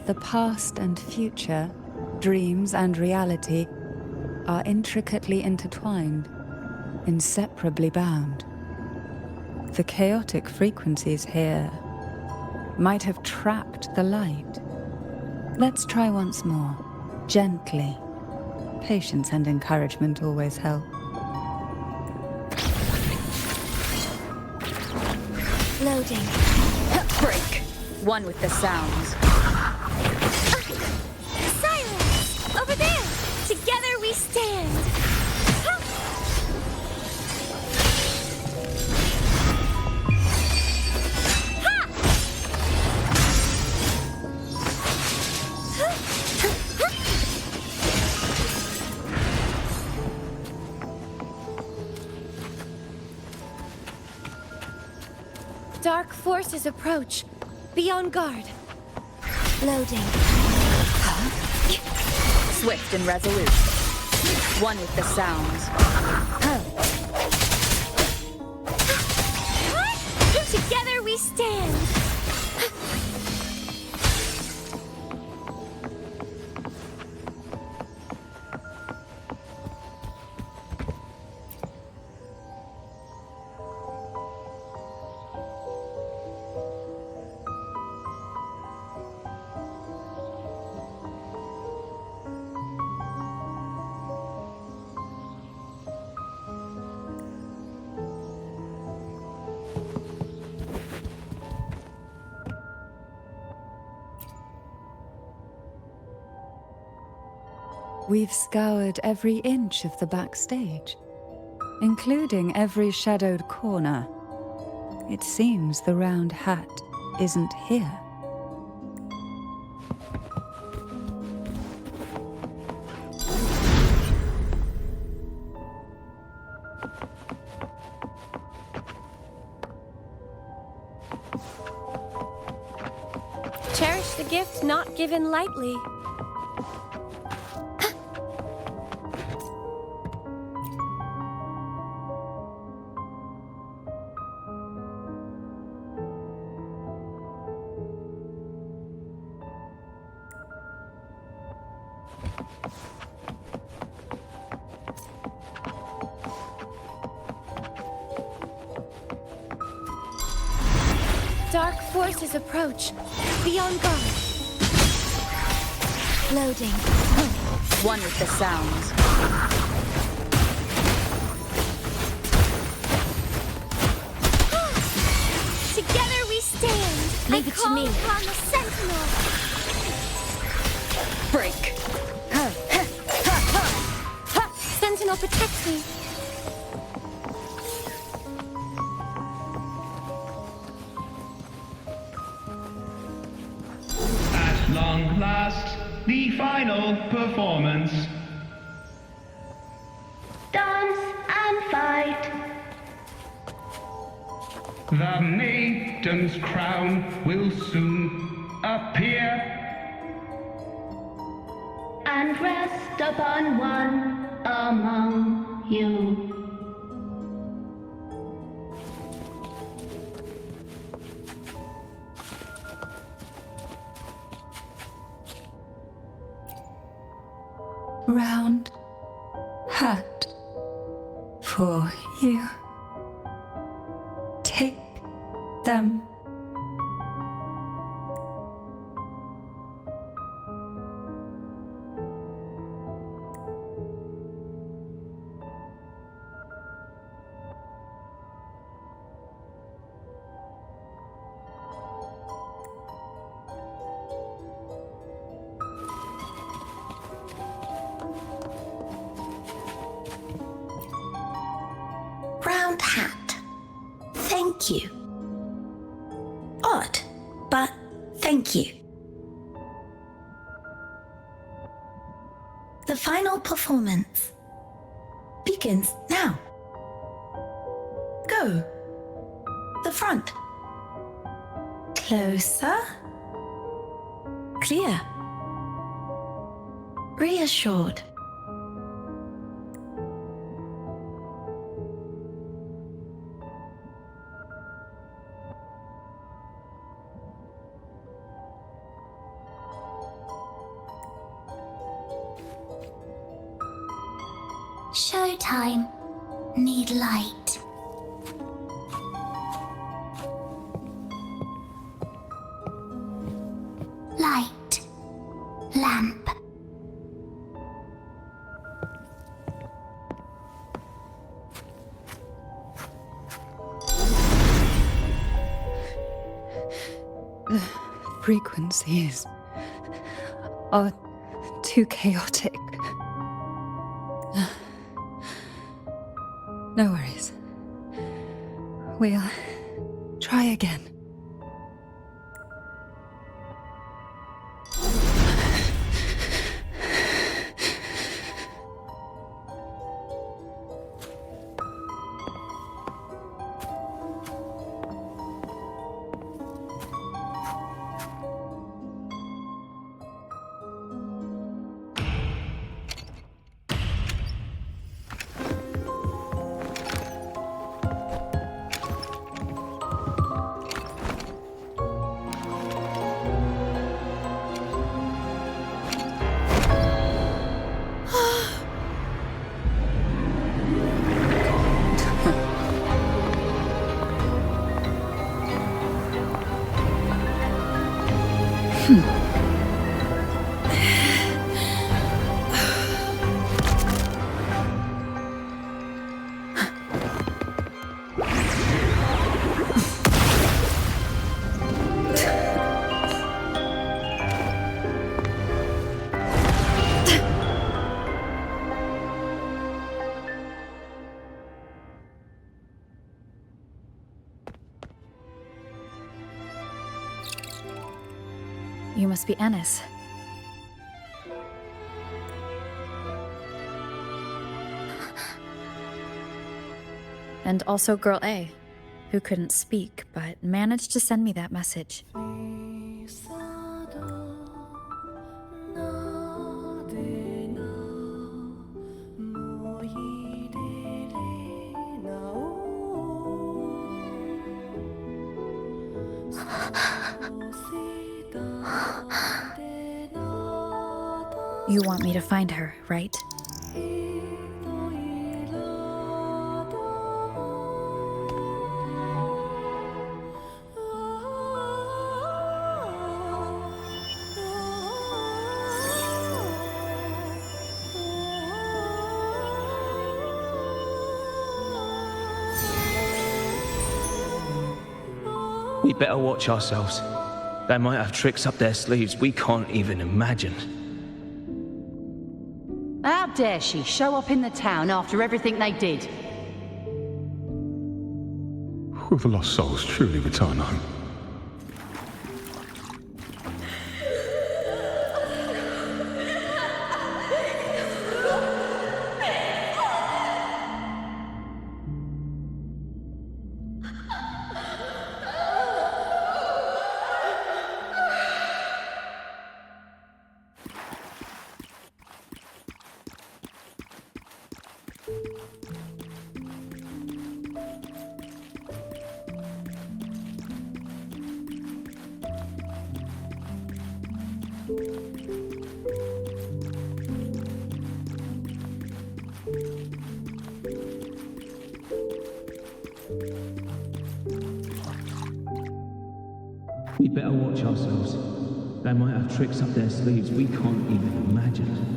that the past and future, dreams and reality, are intricately intertwined, inseparably bound. The chaotic frequencies here might have trapped the light. Let's try once more, gently. Patience and encouragement always help. Loading. Break! One with the sounds. Silence! Over there! Together we stand! Dark forces approach. Be on guard. Loading. Swift and resolute. One with the sounds. Together we stand! We've scoured every inch of the backstage, including every shadowed corner. It seems the round hat isn't here. Cherish the gift not given lightly. Dark forces approach. Be on guard. Loading. One with the sounds. Together we stand. Leave it to me. Upon the sentinel. Break! Sentinel, protect me. At long last, the final performance. Dance and fight. The maiden's crown will soon appear. And rest upon one among you. Round hat for you. Take them. Round hat. Thank you. Odd, but thank you. The final performance begins now. Go. The front. Closer. Clear. Reassured. Showtime. Need light. Light. Lamp. The frequencies are too chaotic. No worries. We'll try again. You must be Ennis. And also Girl A, who couldn't speak, but managed to send me that message. You want me to find her, right? We better watch ourselves. They might have tricks up their sleeves we can't even imagine. How dare she show up in the town after everything they did? Will the lost souls truly return home? We better watch ourselves. They might have tricks up their sleeves we can't even imagine.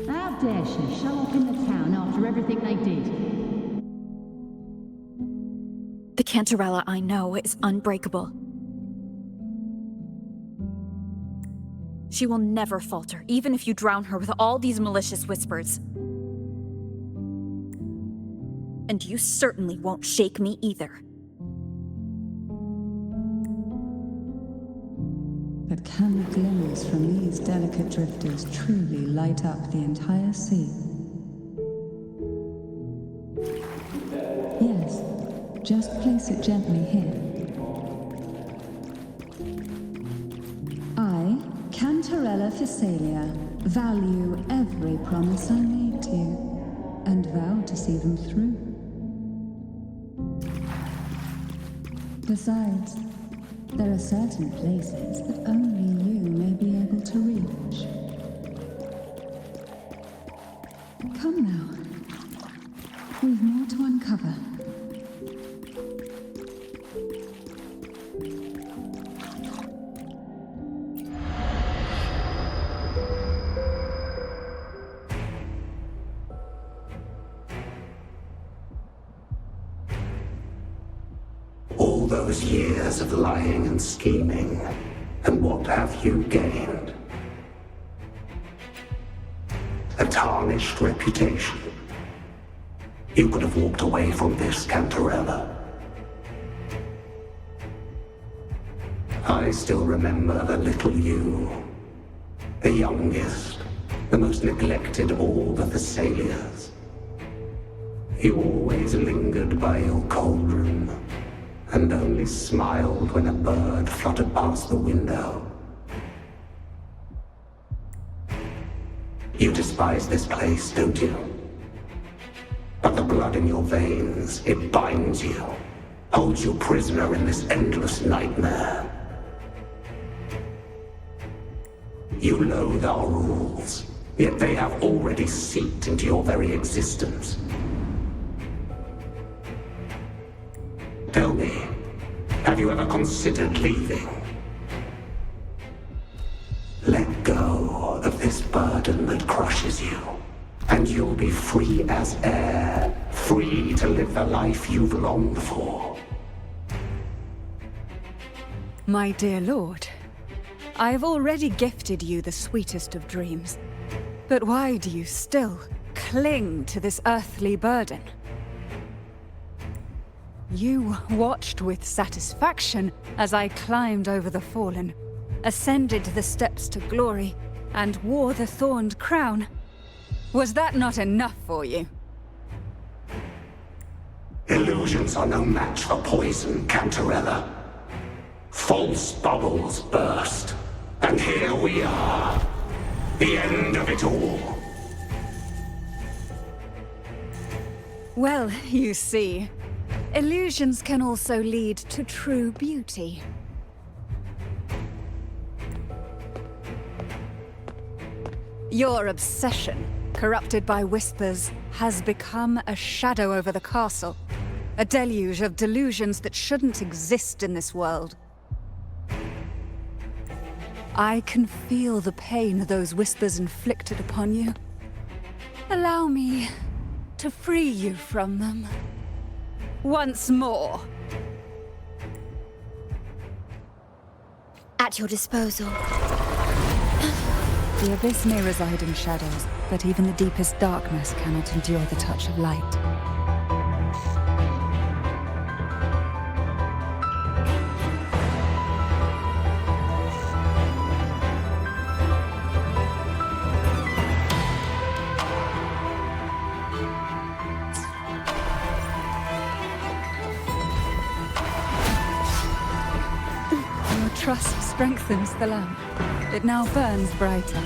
How dare she show up in the town after everything they did? The Cantarella I know is unbreakable. She will never falter, even if you drown her with all these malicious whispers. And you certainly won't shake me either. But can the glimmers from these delicate drifters truly light up the entire sea? Yes, just place it gently here. Father Physalia, value every promise I made to you, and vow to see them through. Besides, there are certain places that only you may be able to reach. Come now. We've more to uncover. All those years of lying and scheming, and what have you gained? A tarnished reputation. You could have walked away from this, Cantarella. I still remember the little you, the youngest, the most neglected of all the Thessalias. You always lingered by your cauldron, and only smiled when a bird fluttered past the window. You despise this place, don't you? But the blood in your veins, it binds you, holds you prisoner in this endless nightmare. You loathe our rules, yet they have already seeped into your very existence. Tell me, have you ever considered leaving? Let go of this burden that crushes you, and you'll be free as air, free to live the life you've longed for. My dear lord, I have already gifted you the sweetest of dreams. But why do you still cling to this earthly burden? You watched with satisfaction as I climbed over the fallen, ascended the steps to glory, and wore the thorned crown. Was that not enough for you? Illusions are no match for poison, Cantarella. False bubbles burst, and here we are. The end of it all. Well, you see, illusions can also lead to true beauty. Your obsession, corrupted by whispers, has become a shadow over the castle. A deluge of delusions that shouldn't exist in this world. I can feel the pain those whispers inflicted upon you. Allow me to free you from them. Once more. At your disposal. The abyss may reside in shadows, but even the deepest darkness cannot endure the touch of light. Your trust strengthens the lamp. It now burns brighter.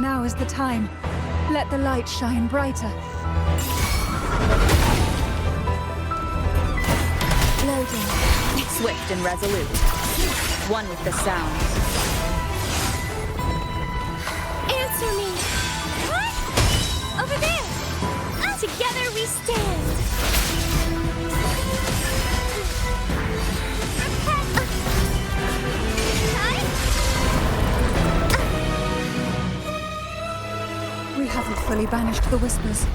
Now is the time. Let the light shine brighter. Loading. Swift and resolute. One with the sound. Answer me! What? Over there! Together we stand! We haven't fully banished the whispers.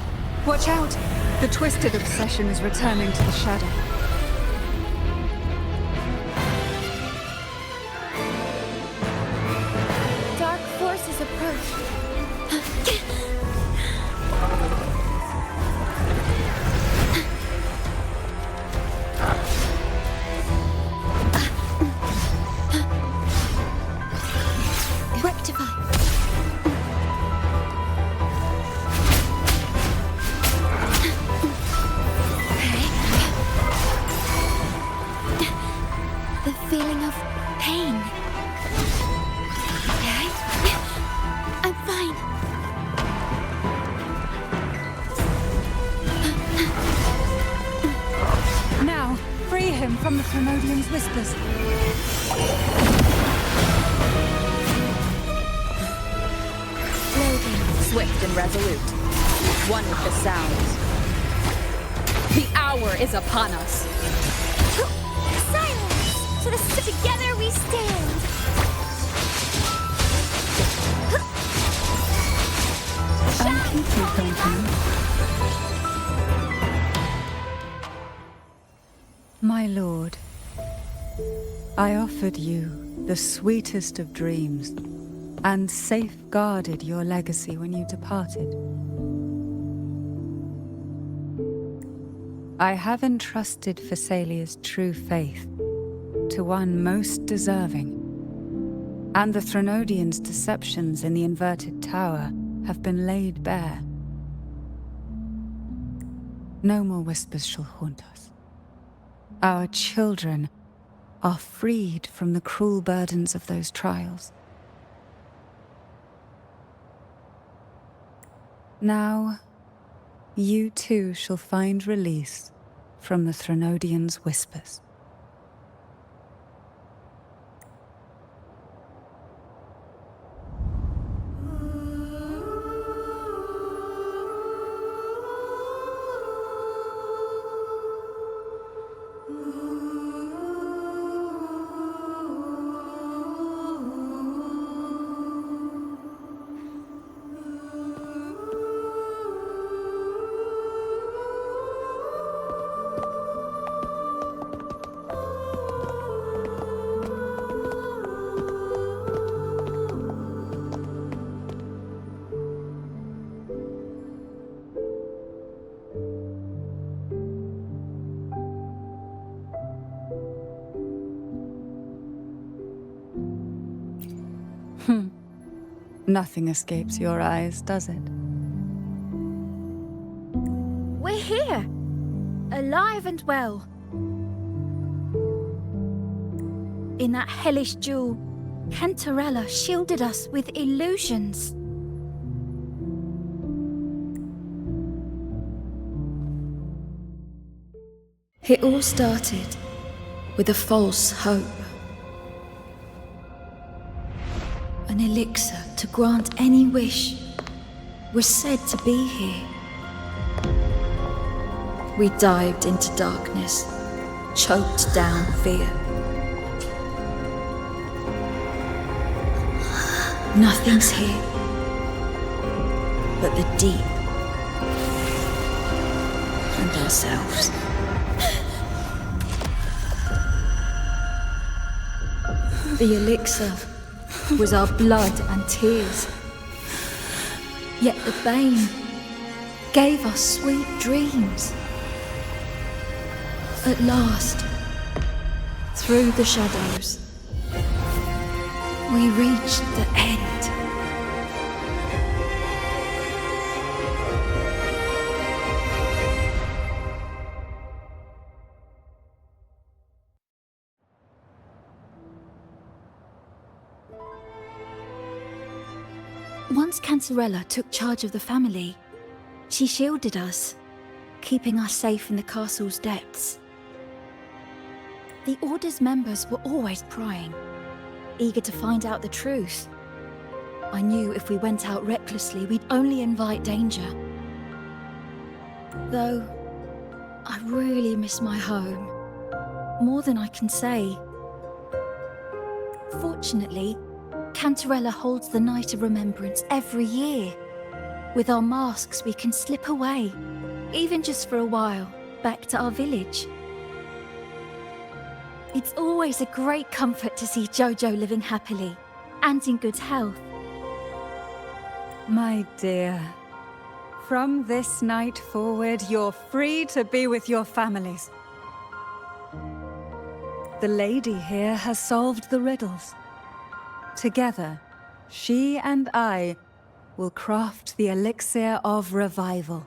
Watch out! The twisted obsession is returning to the shadow. Dark forces approach. Fine. Now, free him from the Thrunodian's whispers. Swift and resolute, one with the sounds. The hour is upon us. Silence! To the together we stand. I'll keep you company. My lord, I offered you the sweetest of dreams and safeguarded your legacy when you departed. I have entrusted Phassalia's true faith to one most deserving, and the Thrunodians' deceptions in the inverted tower have been laid bare. No more whispers shall haunt us. Our children are freed from the cruel burdens of those trials. Now, you too shall find release from the Thrunodians' whispers. Nothing escapes your eyes, does it? We're here, alive and well. In that hellish duel, Cantarella shielded us with illusions. It all started with a false hope. An elixir to grant any wish was said to be here. We dived into darkness, choked down fear. Nothing's here but the deep and ourselves. The elixir was our blood and tears. Yet the bane gave us sweet dreams. At last, through the shadows, we reached the end. Once Cantarella took charge of the family, she shielded us, keeping us safe in the castle's depths. The Order's members were always prying, eager to find out the truth. I knew if we went out recklessly, we'd only invite danger. Though, I really miss my home, more than I can say. Fortunately, Cantarella holds the Night of Remembrance every year. With our masks, we can slip away, even just for a while, back to our village. It's always a great comfort to see Jojo living happily and in good health. My dear, from this night forward, you're free to be with your families. The lady here has solved the riddles. Together, she and I will craft the elixir of revival.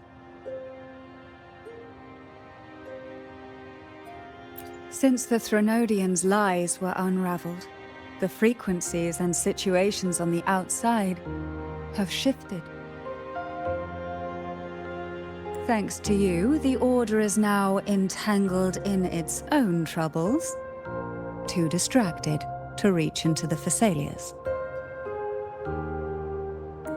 Since the Thrunodians' lies were unraveled, the frequencies and situations on the outside have shifted. Thanks to you, the Order is now entangled in its own troubles, too distracted to reach into the Thessalias.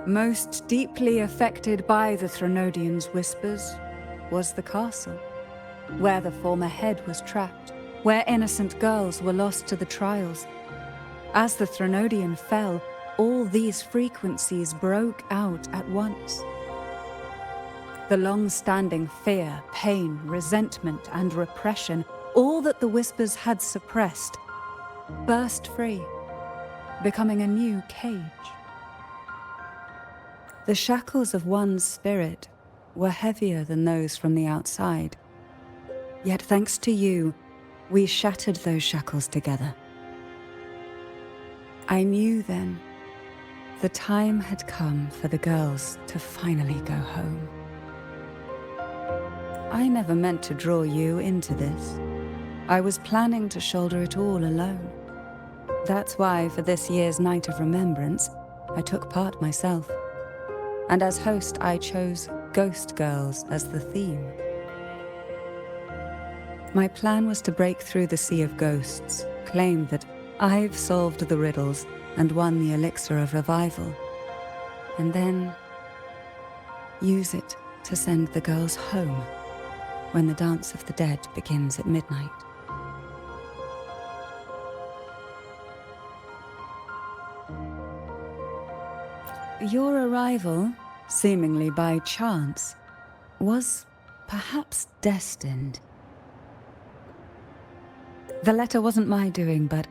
Most deeply affected by the Threnodians' whispers was the castle, where the former head was trapped, where innocent girls were lost to the trials. As the Threnodian fell, all these frequencies broke out at once. The long-standing fear, pain, resentment, and repression, all that the whispers had suppressed, burst free, becoming a new cage. The shackles of one's spirit were heavier than those from the outside. Yet thanks to you, we shattered those shackles together. I knew then the time had come for the girls to finally go home. I never meant to draw you into this. I was planning to shoulder it all alone. That's why for this year's Night of Remembrance, I took part myself. And as host, I chose Ghost Girls as the theme. My plan was to break through the sea of ghosts, claim that I've solved the riddles and won the elixir of revival, and then use it to send the girls home when the Dance of the Dead begins at midnight. Your arrival, seemingly by chance, was perhaps destined. The letter wasn't my doing, but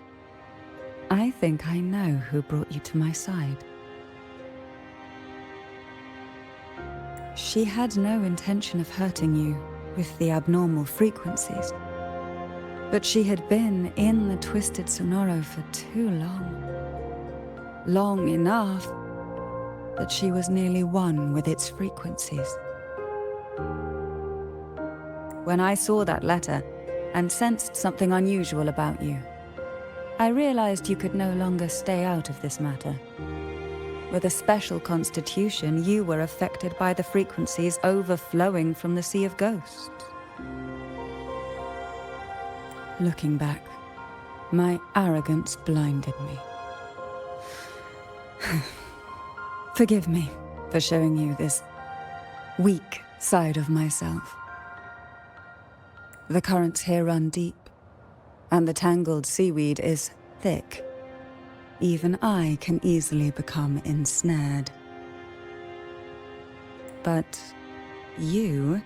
I think I know who brought you to my side. She had no intention of hurting you with the abnormal frequencies, but she had been in the Twisted Sonoro for too long. Long enough that she was nearly one with its frequencies. When I saw that letter and sensed something unusual about you, I realized you could no longer stay out of this matter. With a special constitution, you were affected by the frequencies overflowing from the Sea of Ghosts. Looking back, my arrogance blinded me. Forgive me for showing you this weak side of myself. The currents here run deep, and the tangled seaweed is thick. Even I can easily become ensnared. But you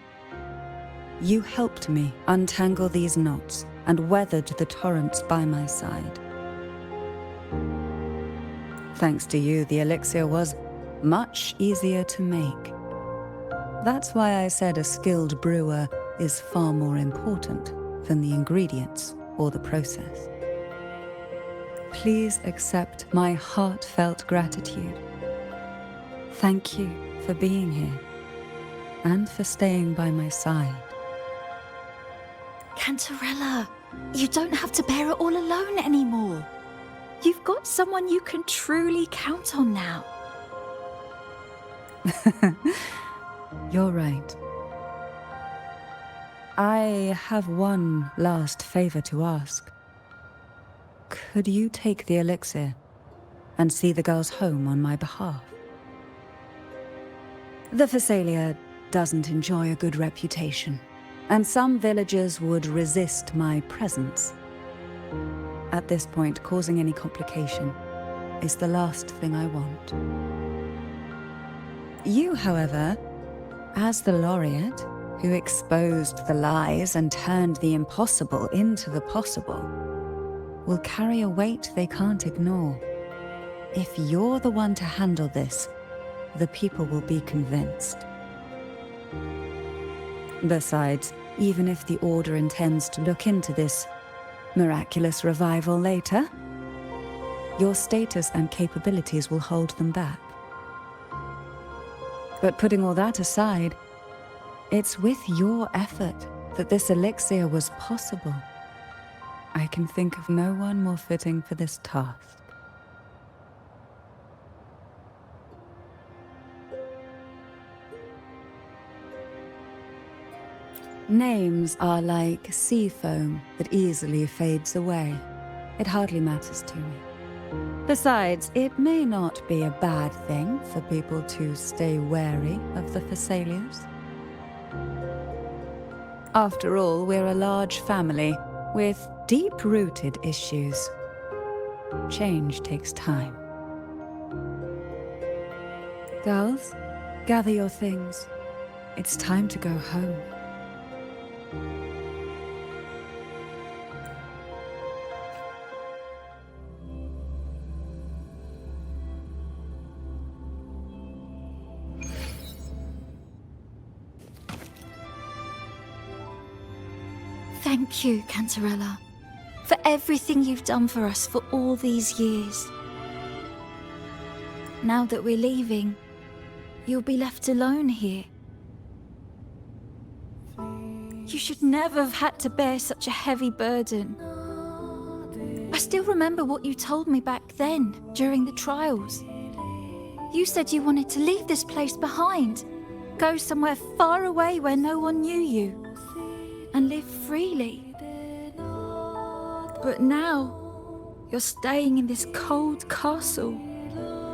helped me untangle these knots and weathered the torrents by my side. Thanks to you, the elixir was much easier to make. That's why I said a skilled brewer is far more important than the ingredients or the process. Please accept my heartfelt gratitude. Thank you for being here and for staying by my side. Cantarella, you don't have to bear it all alone anymore. You've got someone you can truly count on now. You're right. I have one last favor to ask. Could you take the elixir and see the girls home on my behalf? The Thessalia doesn't enjoy a good reputation, and some villagers would resist my presence. At this point, causing any complication is the last thing I want. You, however, as the laureate who exposed the lies and turned the impossible into the possible, will carry a weight they can't ignore. If you're the one to handle this, the people will be convinced. Besides, even if the Order intends to look into this miraculous revival later, your status and capabilities will hold them back. But putting all that aside, it's with your effort that this elixir was possible. I can think of no one more fitting for this task. Names are like sea foam that easily fades away. It hardly matters to me. Besides, it may not be a bad thing for people to stay wary of the Thessalians. After all, we're a large family with deep-rooted issues. Change takes time. Girls, gather your things. It's time to go home. Thank you, Cantarella, for everything you've done for us for all these years. Now that we're leaving, you'll be left alone here. You should never have had to bear such a heavy burden. I still remember what you told me back then, during the trials. You said you wanted to leave this place behind, go somewhere far away where no one knew you, and live freely. But now, you're staying in this cold castle,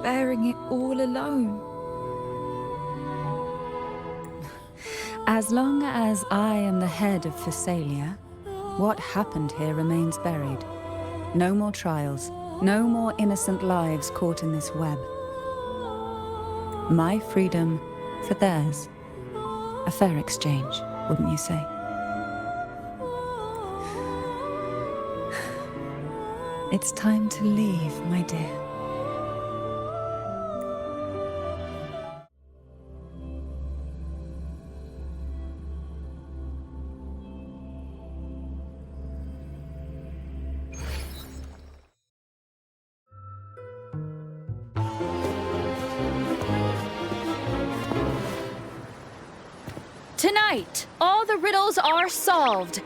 bearing it all alone. As long as I am the head of Thessalia, what happened here remains buried. No more trials, no more innocent lives caught in this web. My freedom for theirs. A fair exchange, wouldn't you say? It's time to leave, my dear. Tonight, all the riddles are solved.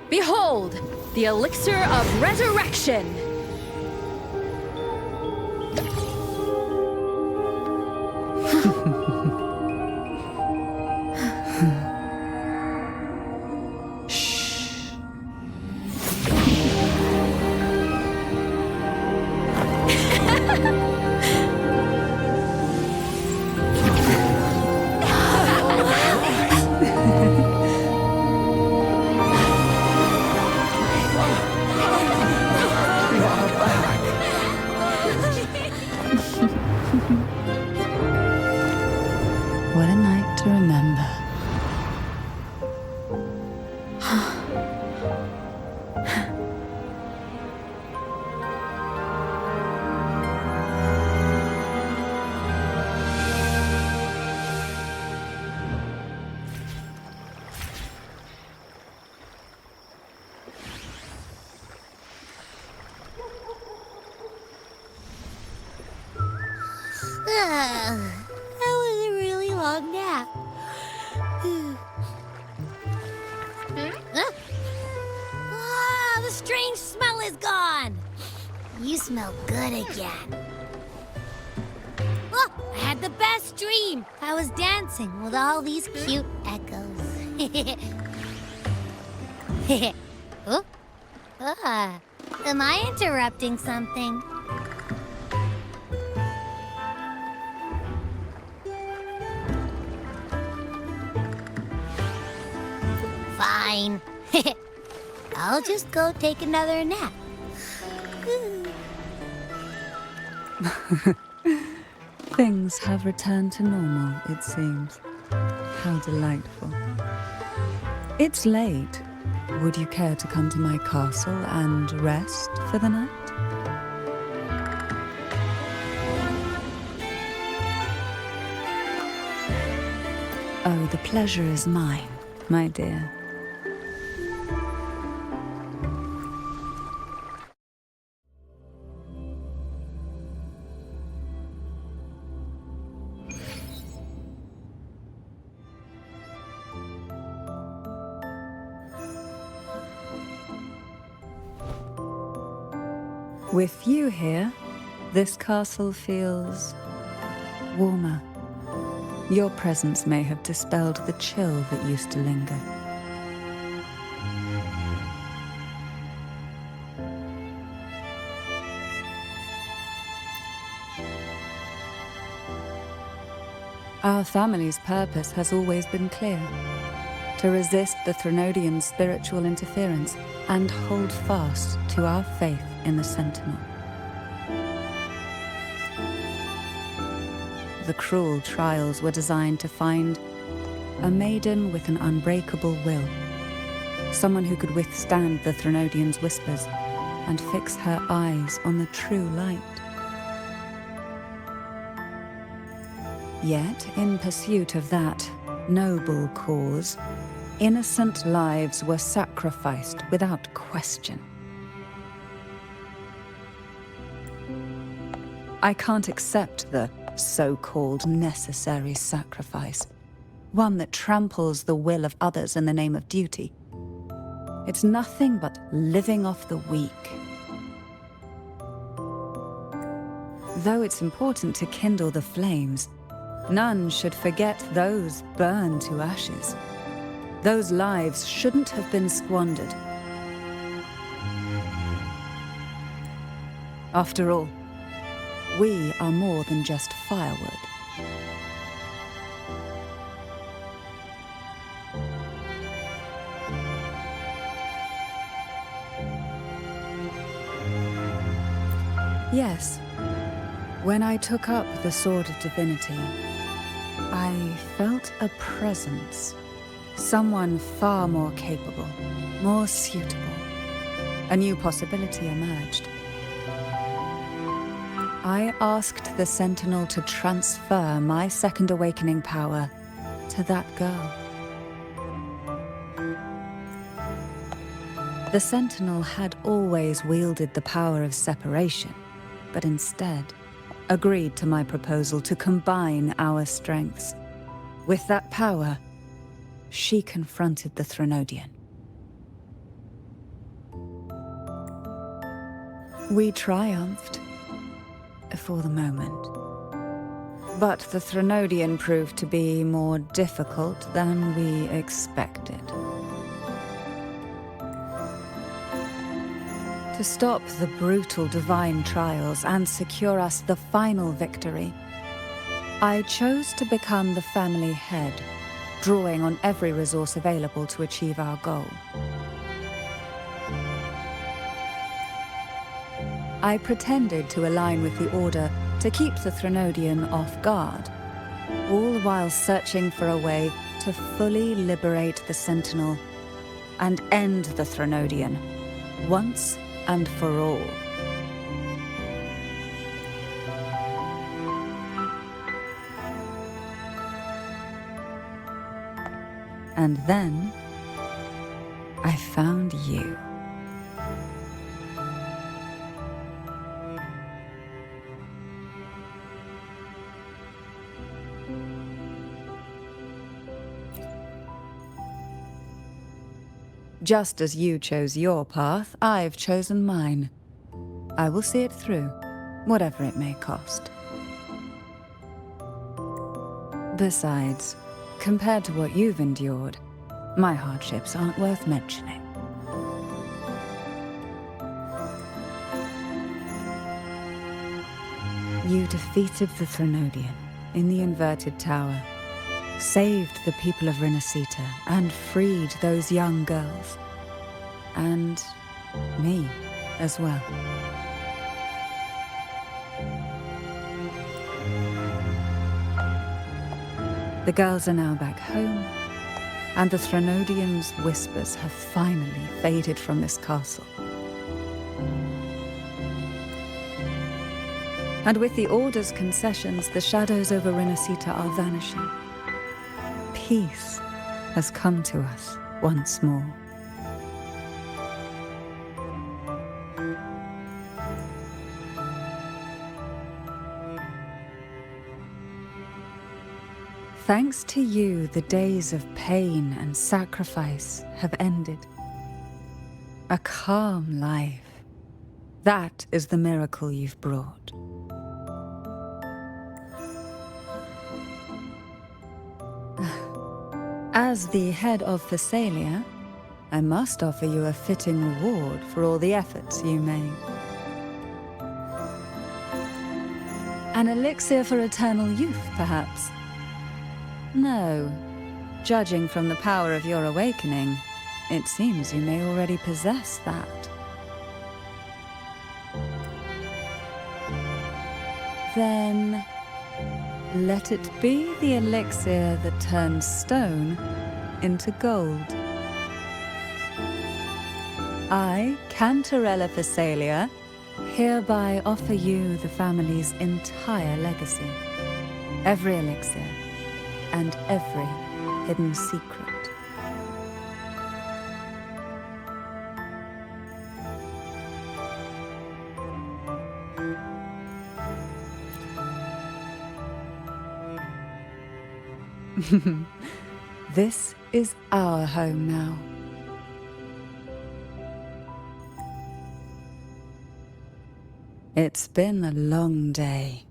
Behold, the elixir of resurrection. What a night to remember. That was a really long nap. The strange smell is gone. You smell good again. Oh, I had the best dream. I was dancing with all these cute echoes. Oh? Am I interrupting something? Fine. I'll just go take another nap. Things have returned to normal, it seems. How delightful. It's late. Would you care to come to my castle and rest for the night? Oh, the pleasure is mine, my dear. With you here, this castle feels warmer. Your presence may have dispelled the chill that used to linger. Our family's purpose has always been clear: to resist the Threnodians' spiritual interference and hold fast to our faith in the Sentinel. The cruel trials were designed to find a maiden with an unbreakable will, someone who could withstand the Threnodians' whispers and fix her eyes on the true light. Yet, in pursuit of that noble cause, innocent lives were sacrificed without question. I can't accept the so-called necessary sacrifice, one that tramples the will of others in the name of duty. It's nothing but living off the weak. Though it's important to kindle the flames, none should forget those burned to ashes. Those lives shouldn't have been squandered. After all, we are more than just firewood. Yes, when I took up the Sword of Divinity, I felt a presence. Someone far more capable, more suitable. A new possibility emerged. I asked the Sentinel to transfer my second awakening power to that girl. The Sentinel had always wielded the power of separation, but instead agreed to my proposal to combine our strengths. With that power, she confronted the Threnodian. We triumphed, for the moment. But the Threnodian proved to be more difficult than we expected. To stop the brutal divine trials and secure us the final victory, I chose to become the family head, drawing on every resource available to achieve our goal. I pretended to align with the Order to keep the Threnodian off guard, all while searching for a way to fully liberate the Sentinel and end the Threnodian, once and for all. And then I found you. Just as you chose your path, I've chosen mine. I will see it through, whatever it may cost. Besides, compared to what you've endured, my hardships aren't worth mentioning. You defeated the Threnodian in the Inverted Tower, saved the people of Renacita, and freed those young girls. And me as well. The girls are now back home, and the Threnodian's whispers have finally faded from this castle. And with the Order's concessions, the shadows over Renacita are vanishing. Peace has come to us once more. Thanks to you, the days of pain and sacrifice have ended. A calm life. That is the miracle you've brought. As the head of Thessalia, I must offer you a fitting reward for all the efforts you made. An elixir for eternal youth, perhaps. No. Judging from the power of your awakening, it seems you may already possess that. Then, let it be the elixir that turns stone into gold. I, Cantarella Phasalia, hereby offer you the family's entire legacy. Every elixir and every hidden secret. This is our home now. It's been a long day.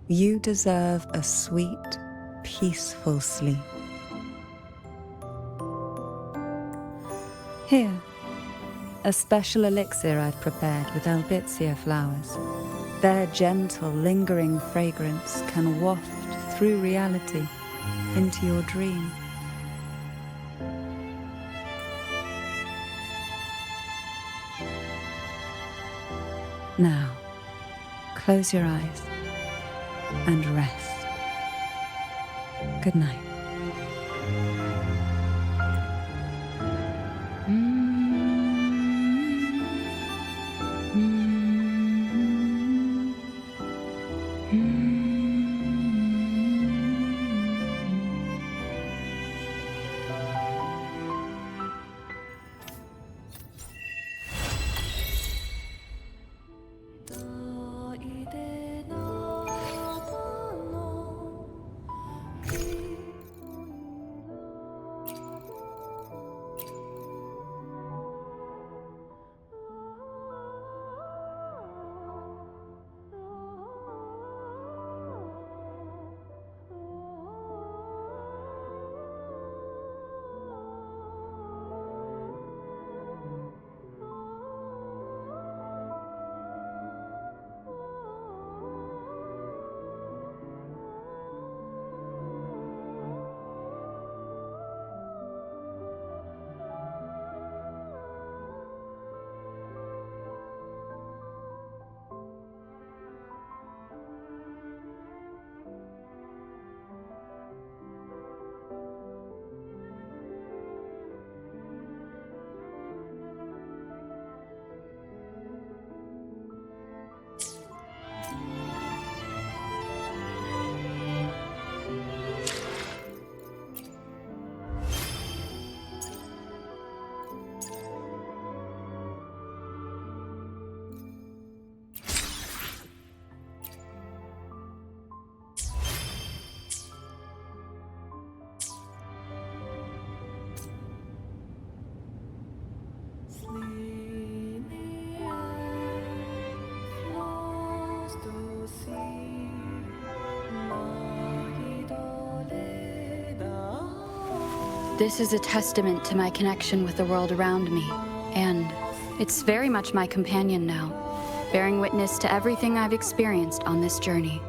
You deserve a sweet, peaceful sleep. Here, a special elixir I've prepared with albizia flowers. Their gentle, lingering fragrance can waft through reality into your dream. Now, close your eyes and rest. Good night. This is a testament to my connection with the world around me, and it's very much my companion now, bearing witness to everything I've experienced on this journey.